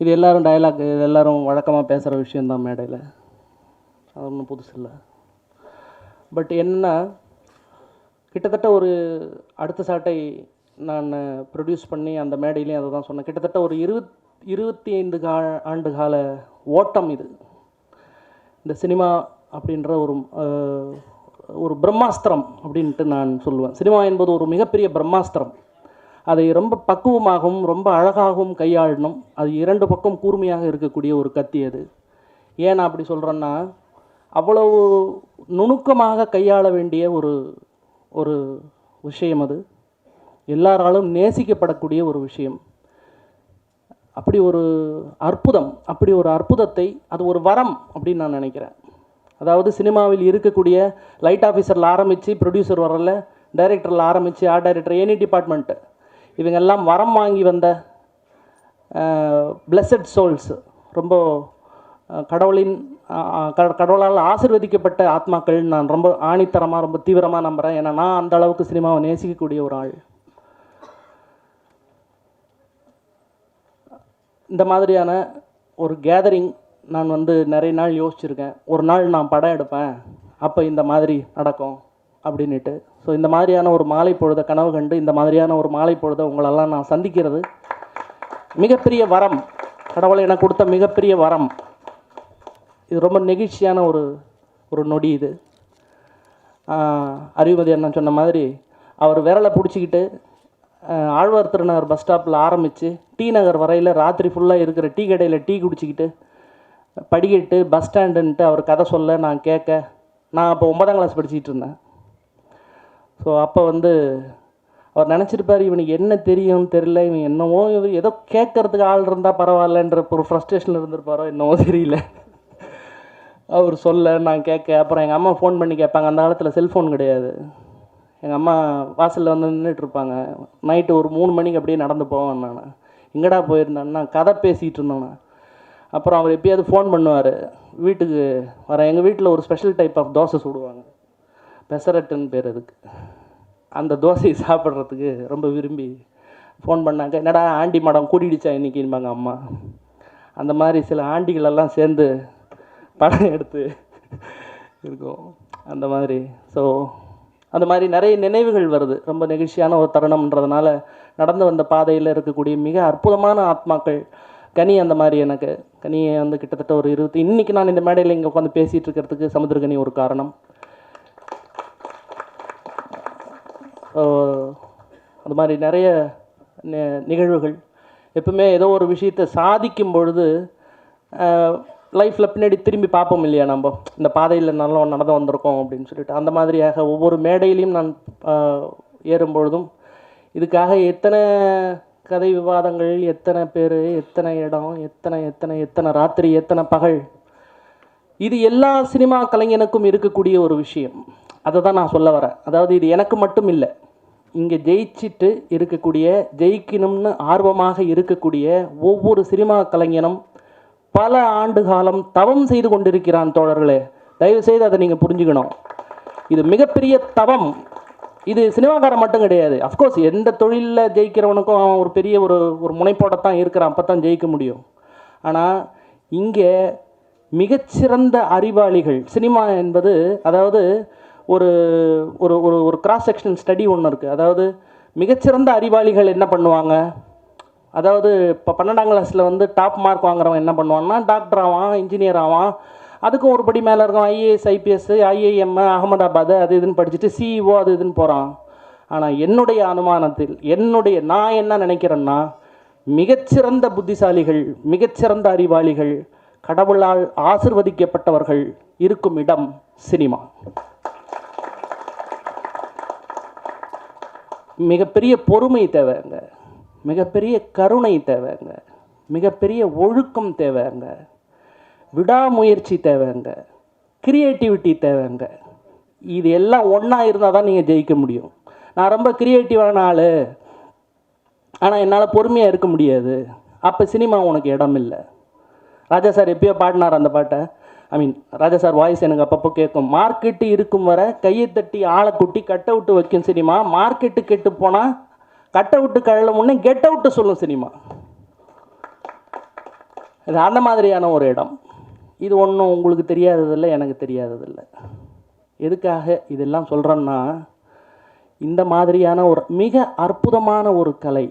இது எல்லாரும் டயலாக், எல்லோரும் வழக்கமாக பேசுகிற விஷயந்தான் மேடையில், அது ஒன்றும் புதுசு இல்லை. பட் என்னென்னா, கிட்டத்தட்ட ஒரு அடுத்த சாட்டை நான் ப்ரொடியூஸ் பண்ணி அந்த மேடையிலையும் அதை தான் சொன்னேன். கிட்டத்தட்ட ஒரு 25 ஆண்டு கால ஓட்டம் இது. இந்த சினிமா அப்படின்ற ஒரு பிரம்மாஸ்திரம் அப்படின்ட்டு நான் சொல்லுவேன். சினிமா என்பது ஒரு மிகப்பெரிய பிரம்மாஸ்திரம். அதை ரொம்ப பக்குவமாகவும் ரொம்ப அழகாகவும் கையாளணும். அது 2 பக்கம் கூர்மையாக இருக்கக்கூடிய ஒரு கத்தி அது. ஏன் நான் அப்படி சொல்கிறேன்னா, அவ்வளவு நுணுக்கமாக கையாள வேண்டிய ஒரு விஷயம் அது. எல்லாராலும் நேசிக்கப்படக்கூடிய ஒரு விஷயம். அப்படி ஒரு அற்புதம், அப்படி ஒரு அற்புதத்தை, அது ஒரு வரம் அப்படின்னு நான் நினைக்கிறேன். அதாவது சினிமாவில் இருக்கக்கூடிய லைட் ஆஃபீஸரில் ஆரம்பித்து ப்ரொடியூசர் வரல, டைரக்டரில் ஆரம்பித்து ஆர்ட் டைரக்டர், எனி டிபார்ட்மெண்ட்டு, இவங்கெல்லாம் வரம் வாங்கி வந்த பிளஸட் சோல்ஸ், ரொம்ப கடவுளால் ஆசீர்வதிக்கப்பட்ட ஆத்மாக்கள். நான் ரொம்ப ஆணித்தரமாக ரொம்ப தீவிரமாக நம்புகிறேன். ஏன்னா நான் அந்த அளவுக்கு சினிமாவை நேசிக்கக்கூடிய ஒரு ஆள். இந்த மாதிரியான ஒரு கேதரிங் நான் வந்து நிறைய நாள் யோசிச்சுருக்கேன். ஒரு நாள் நான் படம் எடுப்பேன், அப்போ இந்த மாதிரி நடக்கும் அப்படின்ட்டு. ஸோ இந்த மாதிரியான ஒரு மாலை பொழுதை கனவு கண்டு இந்த மாதிரியான ஒரு மாலை பொழுதை உங்களெல்லாம் நான் சந்திக்கிறது மிகப்பெரிய வரம். கடவுளை எனக்கு கொடுத்த மிகப்பெரிய வரம். இது ரொம்ப நெகிழ்ச்சியான ஒரு நொடி இது. அறிவுமதி அண்ணன் சொன்ன மாதிரி அவர் விரலை பிடிச்சிக்கிட்டு ஆழ்வார் திருநகர் பஸ் ஸ்டாப்பில் ஆரம்பித்து டி நகர் வரையில் ராத்திரி ஃபுல்லாக இருக்கிற டீ கடையில் டீ குடிச்சிக்கிட்டு படிக்கிட்டு பஸ் ஸ்டாண்டுன்ட்டு அவர் கதை சொல்ல நான் கேட்க, நான் அப்போ 9ஆம் கிளாஸ் படிச்சுக்கிட்டு இருந்தேன். ஸோ அப்போ வந்து அவர் நினச்சிருப்பார், இவனுக்கு என்ன தெரியும்னு தெரியல, இவன் என்னவோ இவர் ஏதோ கேட்கறதுக்கு ஆள் இருந்தால் பரவாயில்லன்ற ஒரு ஃப்ரஸ்ட்ரேஷனில் இருந்திருப்பாரோ என்னவோ தெரியல. அவர் சொல்ல நான் கேட்க, அப்புறம் எங்கள் அம்மா ஃபோன் பண்ணி கேட்பாங்க. அந்த காலத்தில் செல்ஃபோன் கிடையாது. எங்கள் அம்மா வாசலில் வந்து நின்றுட்டுருப்பாங்க. நைட்டு ஒரு 3 மணிக்கு அப்படியே நடந்து போவேன் நான். எங்கடா போயிருந்தான்னா கதை பேசிகிட்டு இருந்தோண்ணா. அப்புறம் அவர் எப்பயாவது ஃபோன் பண்ணுவார், வீட்டுக்கு வரேன். எங்கள் வீட்டில் ஒரு ஸ்பெஷல் டைப் ஆஃப் தோசை சுடுவாங்க, பெசரட்டுன்னு பேர் அதுக்கு. அந்த தோசையை சாப்பிட்றதுக்கு ரொம்ப விரும்பி ஃபோன் பண்ணாங்க. என்னடா ஆண்டி மடம் கூட்டிடுச்சா இன்றைக்கின்பாங்க அம்மா. அந்த மாதிரி சில ஆண்டிகளெல்லாம் சேர்ந்து படம் எடுத்து இருக்கும் அந்த மாதிரி. ஸோ அந்த மாதிரி நிறைய நினைவுகள் வருது. ரொம்ப நெகிழ்ச்சியான ஒரு தருணம்ன்றதுனால நடந்து வந்த பாதையில் இருக்கக்கூடிய மிக அற்புதமான ஆத்மாக்கள். கனி அந்த மாதிரி எனக்கு கனியை வந்து கிட்டத்தட்ட ஒரு இன்றைக்கி நான் இந்த மேடையில் இங்கே உட்காந்து பேசிகிட்டு இருக்கிறதுக்கு சமுத்திரகனி ஒரு காரணம். அது மாதிரி நிறைய நிகழ்வுகள். எப்பவுமே ஏதோ ஒரு விஷயத்தை சாதிக்கும் பொழுது லைஃப்பில் பின்னாடி திரும்பி பார்ப்போம் இல்லையா, நம்ம இந்த பாதையில் நல்லா நடந்து வந்திருக்கோம் அப்படின்னு சொல்லிட்டு. அந்த மாதிரியாக ஒவ்வொரு மேடையிலையும் நான் ஏறும்பொழுதும் இதுக்காக எத்தனை கதை விவாதங்கள், எத்தனை பேர், எத்தனை இடம், எத்தனை எத்தனை எத்தனை ராத்திரி, எத்தனை பகல், இது எல்லா சினிமா கலைஞனுக்கும் இருக்கக்கூடிய ஒரு விஷயம். அதை தான் நான் சொல்ல வரேன். அதாவது இது எனக்கு மட்டும் இல்லை, இங்கே ஜெயிச்சிட்டு இருக்கக்கூடிய, ஜெயிக்கணும்னு ஆர்வமாக இருக்கக்கூடிய ஒவ்வொரு சினிமா கலைஞனும் பல ஆண்டு காலம் தவம் செய்து கொண்டிருக்கிறான் தோழர்களே. தயவுசெய்து அதை நீங்கள் புரிஞ்சுக்கணும். இது மிகப்பெரிய தவம். இது சினிமாக்காரன் மட்டும் கிடையாது. அஃப்கோர்ஸ் எந்த தொழிலில் ஜெயிக்கிறவனுக்கும் அவன் ஒரு பெரிய ஒரு முனைப்போடத்தான் இருக்கிறான், அப்போ தான் ஜெயிக்க முடியும். ஆனால் இங்கே மிகச்சிறந்த அறிவாளிகள், சினிமா என்பது, அதாவது ஒரு ஒரு ஒரு ஒரு கிராஸ் செக்ஷன் ஸ்டடி ஒன்று இருக்குது. அதாவது மிகச்சிறந்த அறிவாளிகள் என்ன பண்ணுவாங்க, அதாவது இப்போ 12ஆம் கிளாஸில் வந்து டாப் மார்க் வாங்குறவன் என்ன பண்ணுவான்னா டாக்டர் ஆவான், இன்ஜினியர் ஆவான். அதுக்கும் ஒரு படி மேலே இருக்கும் ஐஏஎஸ், ஐபிஎஸ், ஐஐஎம், அகமதாபாத் அது இதுன்னு படிச்சுட்டு சிஇஓ அது இதுன்னு போகிறான். ஆனால் என்னுடைய அனுமானத்தில் நான் என்ன நினைக்கிறேன்னா, மிகச்சிறந்த புத்திசாலிகள், மிகச்சிறந்த அறிவாளிகள், கடவுளால் ஆசிர்வதிக்கப்பட்டவர்கள் இருக்கும் இடம் சினிமா. மிகப்பெரிய பொறுமை தேவைங்க, மிகப்பெரிய கருணை தேவைங்க, மிகப்பெரிய ஒழுக்கம் தேவைங்க, விடாமுயற்சி தேவைங்க, கிரியேட்டிவிட்டி தேவைங்க. இது எல்லாம் ஒன்றா இருந்தால் தான் நீங்கள் ஜெயிக்க முடியும். நான் ரொம்ப கிரியேட்டிவான ஆள், ஆனால் என்னால் பொறுமையாக இருக்க முடியாது, அப்போ சினிமா உனக்கு இடம் இல்லை. ராஜா சார் எப்பயோ பாடினார் அந்த பாட்டை. ராஜா சார் வாய்ஸ் எனக்கு அப்பப்போ கேட்கும். மார்க்கெட்டு இருக்கும் வரை கையை தட்டி ஆளை குட்டி கட் அவுட்டு வைக்கும் சினிமா. மார்க்கெட்டு கெட்டு போனால் கட் அவுட்டு கழல முன்னே கெட் அவுட்டு சொல்லும் சினிமா. இது அந்த மாதிரியான ஒரு இடம். இது ஒன்றும் உங்களுக்கு தெரியாததில்லை, எனக்கு தெரியாததில்லை. எதுக்காக இதெல்லாம் சொல்கிறேன்னா, இந்த மாதிரியான ஒரு மிக அற்புதமான ஒரு கலை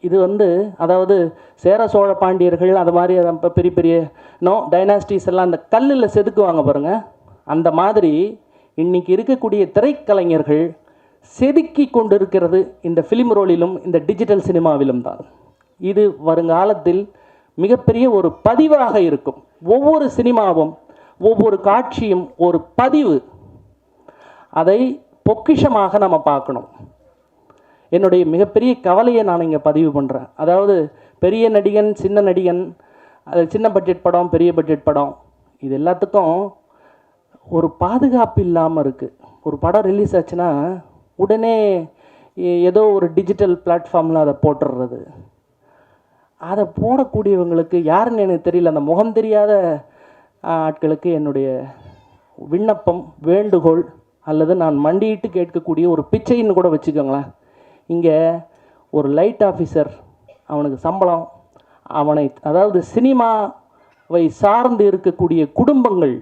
இது வந்து, அதாவது சேர சோழ பாண்டியர்கள் அது மாதிரி பெரிய பெரிய டைனாஸ்டிஸ் எல்லாம் அந்த கல்லில் செதுக்குவாங்க பாருங்கள். அந்த மாதிரி இன்றைக்கி இருக்கக்கூடிய திரைக்கலைஞர்கள் செதுக்கி கொண்டிருக்கிறது இந்த ஃபிலிம் ரோலிலும் இந்த டிஜிட்டல் சினிமாவிலும் தான். இது வருங்காலத்தில் மிகப்பெரிய ஒரு பதிவாக இருக்கும். ஒவ்வொரு சினிமாவும், ஒவ்வொரு காட்சியும் ஒரு பதிவு. அதை பொக்கிஷமாக நம்ம பார்க்கணும். என்னுடைய மிகப்பெரிய கவலையை நான் இங்கே பதிவு பண்ணுறேன். அதாவது பெரிய நடிகன், சின்ன நடிகன், அது சின்ன பட்ஜெட் படம், பெரிய பட்ஜெட் படம், இது எல்லாத்துக்கும் ஒரு பாதுகாப்பு இல்லாமல் இருக்குது. ஒரு படம் ரிலீஸ் ஆச்சுன்னா உடனே ஏதோ ஒரு டிஜிட்டல் பிளாட்ஃபார்மில் அதை போட்டுடுறது. அதை போடக்கூடியவங்களுக்கு யாருன்னு எனக்கு தெரியல, அந்த முகம் தெரியாத ஆட்களுக்கு என்னுடைய விண்ணப்பம், வேண்டுகோள், அல்லது நான் மண்டியிட்டு கேட்கக்கூடிய ஒரு பிச்சைன்னு கூட வச்சுக்கோங்களேன். இங்கே ஒரு லைட் ஆஃபீஸர், அவனுக்கு சம்பளம், அவனை, அதாவது சினிமாவை சார்ந்து இருக்கக்கூடிய குடும்பங்கள்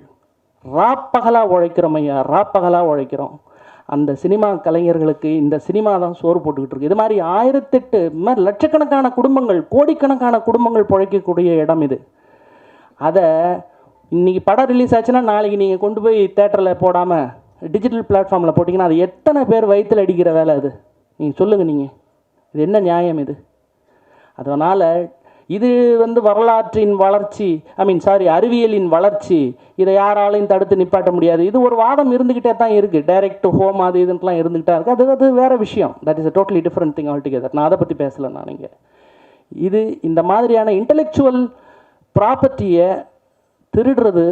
ராப்பகலாக உழைக்கிறோம் ஐயா, ராப்பகலாக உழைக்கிறோம். அந்த சினிமா கலைஞர்களுக்கு இந்த சினிமா தான் சோறு போட்டுக்கிட்டு இருக்கு. இது மாதிரி 1008 மாதிரி லட்சக்கணக்கான குடும்பங்கள், கோடிக்கணக்கான குடும்பங்கள் பிழைக்கக்கூடிய இடம் இது. அதை இன்றைக்கி படம் ரிலீஸ் ஆச்சுன்னா நாளைக்கு நீங்கள் கொண்டு போய் தேட்டரில் போடாமல் டிஜிட்டல் பிளாட்ஃபார்மில் போட்டிங்கன்னா அது எத்தனை பேர் வயிற்றில் அடிக்கிற வேலை அது? நீங்கள் சொல்லுங்கள், நீங்கள் இது என்ன நியாயம் இது? அதனால் இது வந்து வரலாற்றின் வளர்ச்சி, அறிவியலின் வளர்ச்சி. இதை யாராலையும் தடுத்து நிப்பாட்ட முடியாது. இது ஒரு வாதம் இருந்துக்கிட்டே தான் இருக்குது. டைரக்ட் டு ஹோம் அது இதுலாம் இருந்துக்கிட்டே இருக்குது. அது வேறு விஷயம். That is a totally different thing all together. நான் அதை பற்றி பேசலை. நான் இங்கே இது இந்த மாதிரியான இன்டலெக்சுவல் ப்ராப்பர்ட்டியை திருடுறது,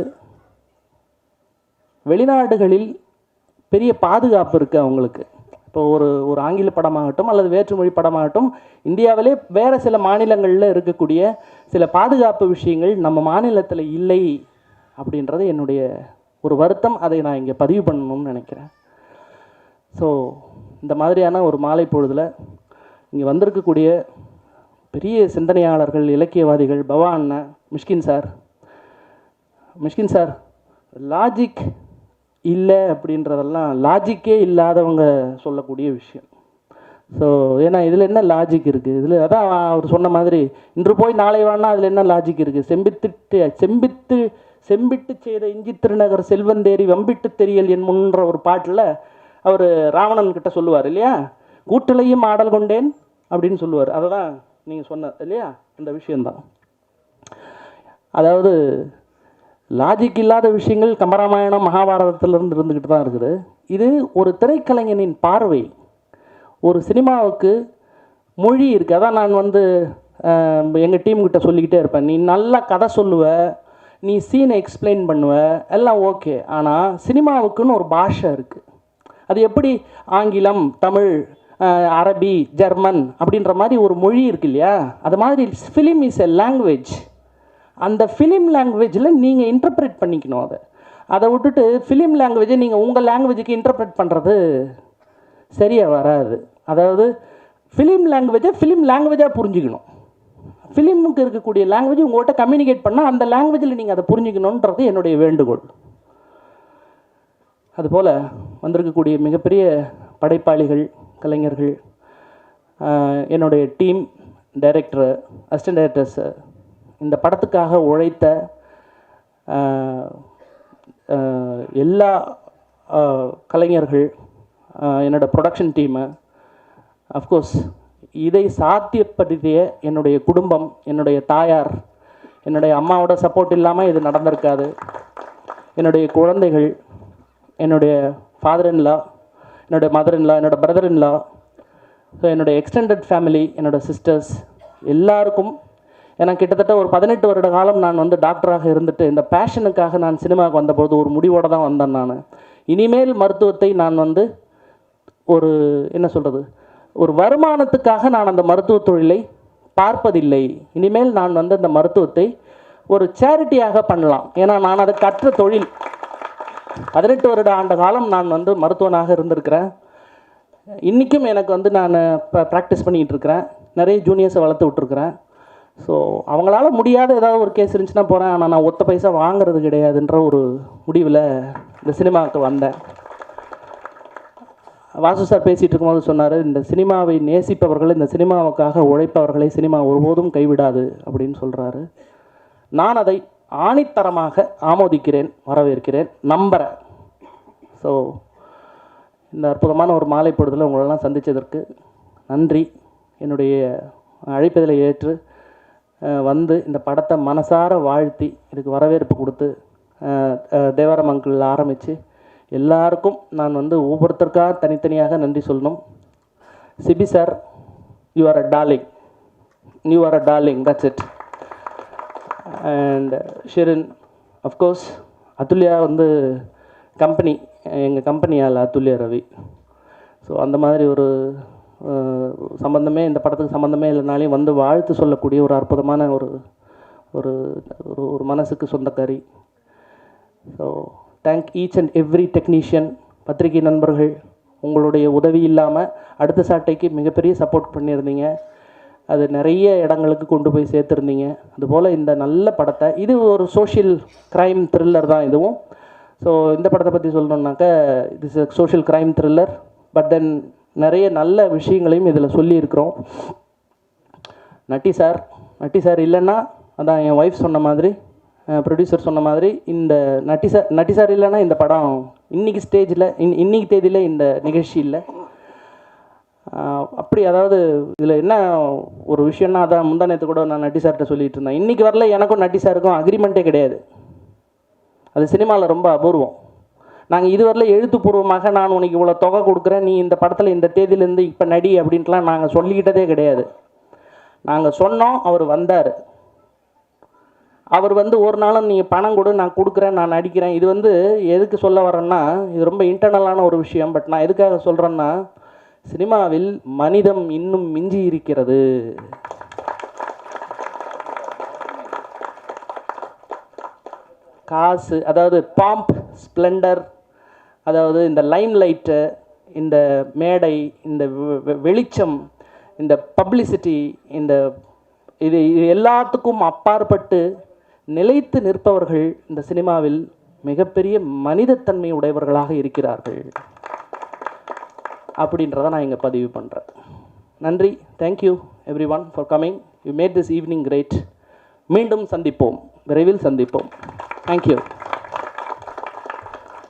வெளிநாடுகளில் பெரிய பாதுகாப்பு இருக்குது அவங்களுக்கு. இப்போ ஒரு ஆங்கில படமாகட்டும் அல்லது வேற்றுமொழி படமாகட்டும், இந்தியாவிலே வேறு சில மாநிலங்களில் இருக்கக்கூடிய சில பாதுகாப்பு விஷயங்கள் நம்ம மாநிலத்தில் இல்லை அப்படின்றது என்னுடைய ஒரு வருத்தம். அதை நான் இங்கே பதிவு பண்ணணும்னு நினைக்கிறேன். ஸோ இந்த மாதிரியான ஒரு மாலை பொழுதில் இங்கே வந்திருக்கக்கூடிய பெரிய சிந்தனையாளர்கள், இலக்கியவாதிகள், பவா அண்ணன், மிஷ்கின் சார் லாஜிக் இல்லை அப்படின்றதெல்லாம் லாஜிக்கே இல்லாதவங்க சொல்லக்கூடிய விஷயம். ஸோ ஏன்னா இதில் என்ன லாஜிக் இருக்குது? இதில் அதான் அவர் சொன்ன மாதிரி இன்று போய் நாளை வானா அதில் என்ன லாஜிக் இருக்குது? செம்பிட்டு செய்த இஞ்சி திருநகர் செல்வந்தேரி வம்பிட்டு தெரியல் என் முன்ற ஒரு பாட்டில் அவர் ராவணன் கிட்ட சொல்லுவார் இல்லையா, கூட்டிலையும் ஆடல் கொண்டேன் அப்படின்னு சொல்லுவார். அதை தான் நீங்கள் சொன்ன இல்லையா, இந்த விஷயந்தான். அதாவது லாஜிக் இல்லாத விஷயங்கள் கம்பராமாயணம் மகாபாரதத்திலிருந்து இருந்துக்கிட்டு தான் இருக்குது. இது ஒரு திரைக்கலைஞனின் பார்வை. ஒரு சினிமாவுக்கு மொழி இருக்குது. அதான் நான் வந்து எங்கள் டீம்கிட்ட சொல்லிக்கிட்டே இருப்பேன், நீ நல்லா கதை சொல்லுவ, நீ சீனை எக்ஸ்பிளைன் பண்ணுவ, எல்லாம் ஓகே. ஆனால் சினிமாவுக்குன்னு ஒரு பாஷை இருக்குது. அது எப்படி ஆங்கிலம், தமிழ், அரபி, ஜெர்மன் அப்படின்ற மாதிரி ஒரு மொழி இருக்கு இல்லையா, அது மாதிரி ஃபிலிம் இஸ் எ லாங்குவேஜ். அந்த ஃபிலிம் லாங்குவேஜில் நீங்கள் இன்டர்பிரேட் பண்ணிக்கணும். அதை விட்டுட்டு ஃபிலிம் லாங்குவேஜை நீங்கள் உங்கள் லாங்குவேஜுக்கு இன்டர்பிரேட் பண்ணுறது சரியாக வராது. அதாவது ஃபிலிம் லாங்குவேஜாக புரிஞ்சுக்கணும். ஃபிலிமுக்கு இருக்கக்கூடிய லாங்குவேஜ் உங்கள்கிட்ட கம்யூனிகேட் பண்ணால் அந்த லாங்குவேஜில் நீங்கள் அதை புரிஞ்சுக்கணுன்றது என்னுடைய வேண்டுகோள். அதுபோல் வந்திருக்கக்கூடிய மிகப்பெரிய படைப்பாளிகள், கலைஞர்கள், என்னுடைய டீம், டைரக்டர், அசிஸ்டன்ட் டைரக்டர்ஸ், இந்த படத்துக்காக உழைத்த எல்லா கலைஞர்கள், என்னோடய ப்ரொடக்ஷன் டீமு, அஃப்கோர்ஸ் இதை சாத்தியப்படுத்திய என்னுடைய குடும்பம், என்னுடைய தாயார், என்னுடைய அம்மாவோட சப்போர்ட் இல்லாமல் இது நடந்திருக்காது. என்னுடைய குழந்தைகள், என்னுடைய ஃபாதர் இன்லா, என்னுடைய மதர் இன்லா, என்னோடய பிரதர் இன்லா, ஸோ என்னுடைய எக்ஸ்டெண்டட் ஃபேமிலி, என்னோடய சிஸ்டர்ஸ் எல்லாருக்கும், ஏன்னா கிட்டத்தட்ட ஒரு 18 வருட காலம் நான் வந்து டாக்டராக இருந்துட்டு இந்த பேஷனுக்காக நான் சினிமாவுக்கு வந்தபோது ஒரு முடிவோடு தான் வந்தேன். நான் இனிமேல் மருத்துவத்தை நான் வந்து ஒரு என்ன சொல்கிறது, ஒரு வருமானத்துக்காக நான் அந்த மருத்துவ தொழிலை பார்ப்பதில்லை. இனிமேல் நான் வந்து அந்த மருத்துவத்தை ஒரு சேரிட்டியாக பண்ணலாம். ஏன்னா நான் அதை கற்ற தொழில். 18 வருட ஆண்டு காலம் நான் வந்து மருத்துவனாக இருந்திருக்கிறேன். இன்றைக்கும் எனக்கு வந்து நான் இப்போ ப்ராக்டிஸ் பண்ணிகிட்டு இருக்கிறேன். நிறைய ஜூனியர்ஸை வளர்த்து விட்டுருக்குறேன். ஸோ அவங்களால முடியாத ஏதாவது ஒரு கேஸ் இருந்துச்சுன்னா போகிறேன், ஆனால் நான் ஒத்த பைசா வாங்குறது கிடையாதுன்ற ஒரு முடிவில் இந்த சினிமாவுக்கு வந்தேன். வாசு சார் பேசிகிட்டு இருக்கும்போது சொன்னார், இந்த சினிமாவை நேசிப்பவர்கள், இந்த சினிமாவுக்காக உழைப்பவர்களை சினிமா ஒருபோதும் கைவிடாது அப்படின்னு சொல்கிறாரு. நான் அதை ஆணித்தரமாக ஆமோதிக்கிறேன், வரவேற்கிறேன், நம்புகிறேன். ஸோ இந்த அற்புதமான ஒரு மாலை பொழுதில் உங்களெல்லாம் சந்தித்ததற்கு நன்றி. என்னுடைய அழைப்பதில் ஏற்று வந்து இந்த படத்தை மனசார வாழ்த்தி இதுக்கு வரவேற்பு கொடுத்து தேவாரம் அங்கிள் ஆரம்பித்து எல்லாருக்கும் நான் வந்து ஒவ்வொருத்தருக்காக தனித்தனியாக நன்றி சொல்லணும். Sibi sir, you are a darling, that's it. And Shirin, of course Athulya வந்து கம்பெனி, எங்கள் கம்பெனியால் அதுல்யா ரவி. ஸோ அந்த மாதிரி ஒரு சம்மந்தமே, இந்த படத்துக்கு சம்மந்தமே இல்லைனாலையும் வந்து வாழ்த்து சொல்லக்கூடிய ஒரு அற்புதமான ஒரு ஒரு ஒரு மனசுக்கு சொந்தக்காரி. So thank each and every technician. பத்திரிகை நண்பர்கள், உங்களுடைய உதவி இல்லாமல் அடுத்த சாட்டைக்கு மிகப்பெரிய சப்போர்ட் பண்ணியிருந்தீங்க. அது நிறைய இடங்களுக்கு கொண்டு போய் சேர்த்துருந்தீங்க. அதுபோல் இந்த நல்ல படத்தை, இது ஒரு சோஷியல் க்ரைம் த்ரில்லர் தான் இதுவும். ஸோ இந்த படத்தை பற்றி சொல்லணுன்னாக்க இது is social crime thriller, but then நிறைய நல்ல விஷயங்களையும் இதில் சொல்லியிருக்கிறோம். நட்டி சார் இல்லைன்னா, அதான் என் ஒய்ஃப் சொன்ன மாதிரி, ப்ரொடியூசர் சொன்ன மாதிரி, இந்த நட்டி சார் இல்லைன்னா இந்த படம் இன்றைக்கி ஸ்டேஜில் இன்றைக்கி தேதியில் இந்த நிகழ்ச்சி இல்லை. அப்படி அதாவது இதில் என்ன ஒரு விஷயம்னா, அதான் முந்தா நேற்று கூட நான் நட்டி சார்கிட்ட சொல்லிகிட்டு இருந்தேன், இன்றைக்கி வரல எனக்கும் நட்டி சாருக்கும் அக்ரிமெண்ட்டே கிடையாது. அது சினிமாவில் ரொம்ப அபூர்வம். நாங்கள் இதுவரையில் எழுத்துப்பூர்வமாக நான் உனக்கு இவ்வளோ தொகை கொடுக்குறேன், நீ இந்த படத்தில் இந்த தேதியிலேருந்து இப்போ நடி அப்படின்ட்டுலாம் நாங்கள் சொல்லிக்கிட்டதே கிடையாது. நாங்கள் சொன்னோம், அவர் வந்தார். அவர் வந்து ஒரு நாளும் நீங்கள் பணம் கொடு, நான் கொடுக்குறேன், நான் நடிக்கிறேன். இது வந்து எதுக்கு சொல்ல வரேன்னா, இது ரொம்ப இன்டர்னலான ஒரு விஷயம். பட் நான் எதுக்காக சொல்கிறேன்னா, சினிமாவில் மனிதம் இன்னும் மிஞ்சி இருக்கிறது. காசு, அதாவது பாம்ப், ஸ்ப்ளெண்டர், அதாவது இந்த லைம் லைட்டு, இந்த மேடை, இந்த வெளிச்சம், இந்த பப்ளிசிட்டி, இது இது எல்லாத்துக்கும் அப்பாற்பட்டு நிலைத்து நிற்பவர்கள் இந்த சினிமாவில் மிகப்பெரிய மனிதத்தன்மை உடையவர்களாக இருக்கிறார்கள் அப்படின்றத நான் இங்கே பதிவு பண்ணுறேன். நன்றி. Thank you everyone for coming. You made this evening great. மீண்டும் சந்திப்போம், விரைவில் சந்திப்போம். தேங்க்யூ.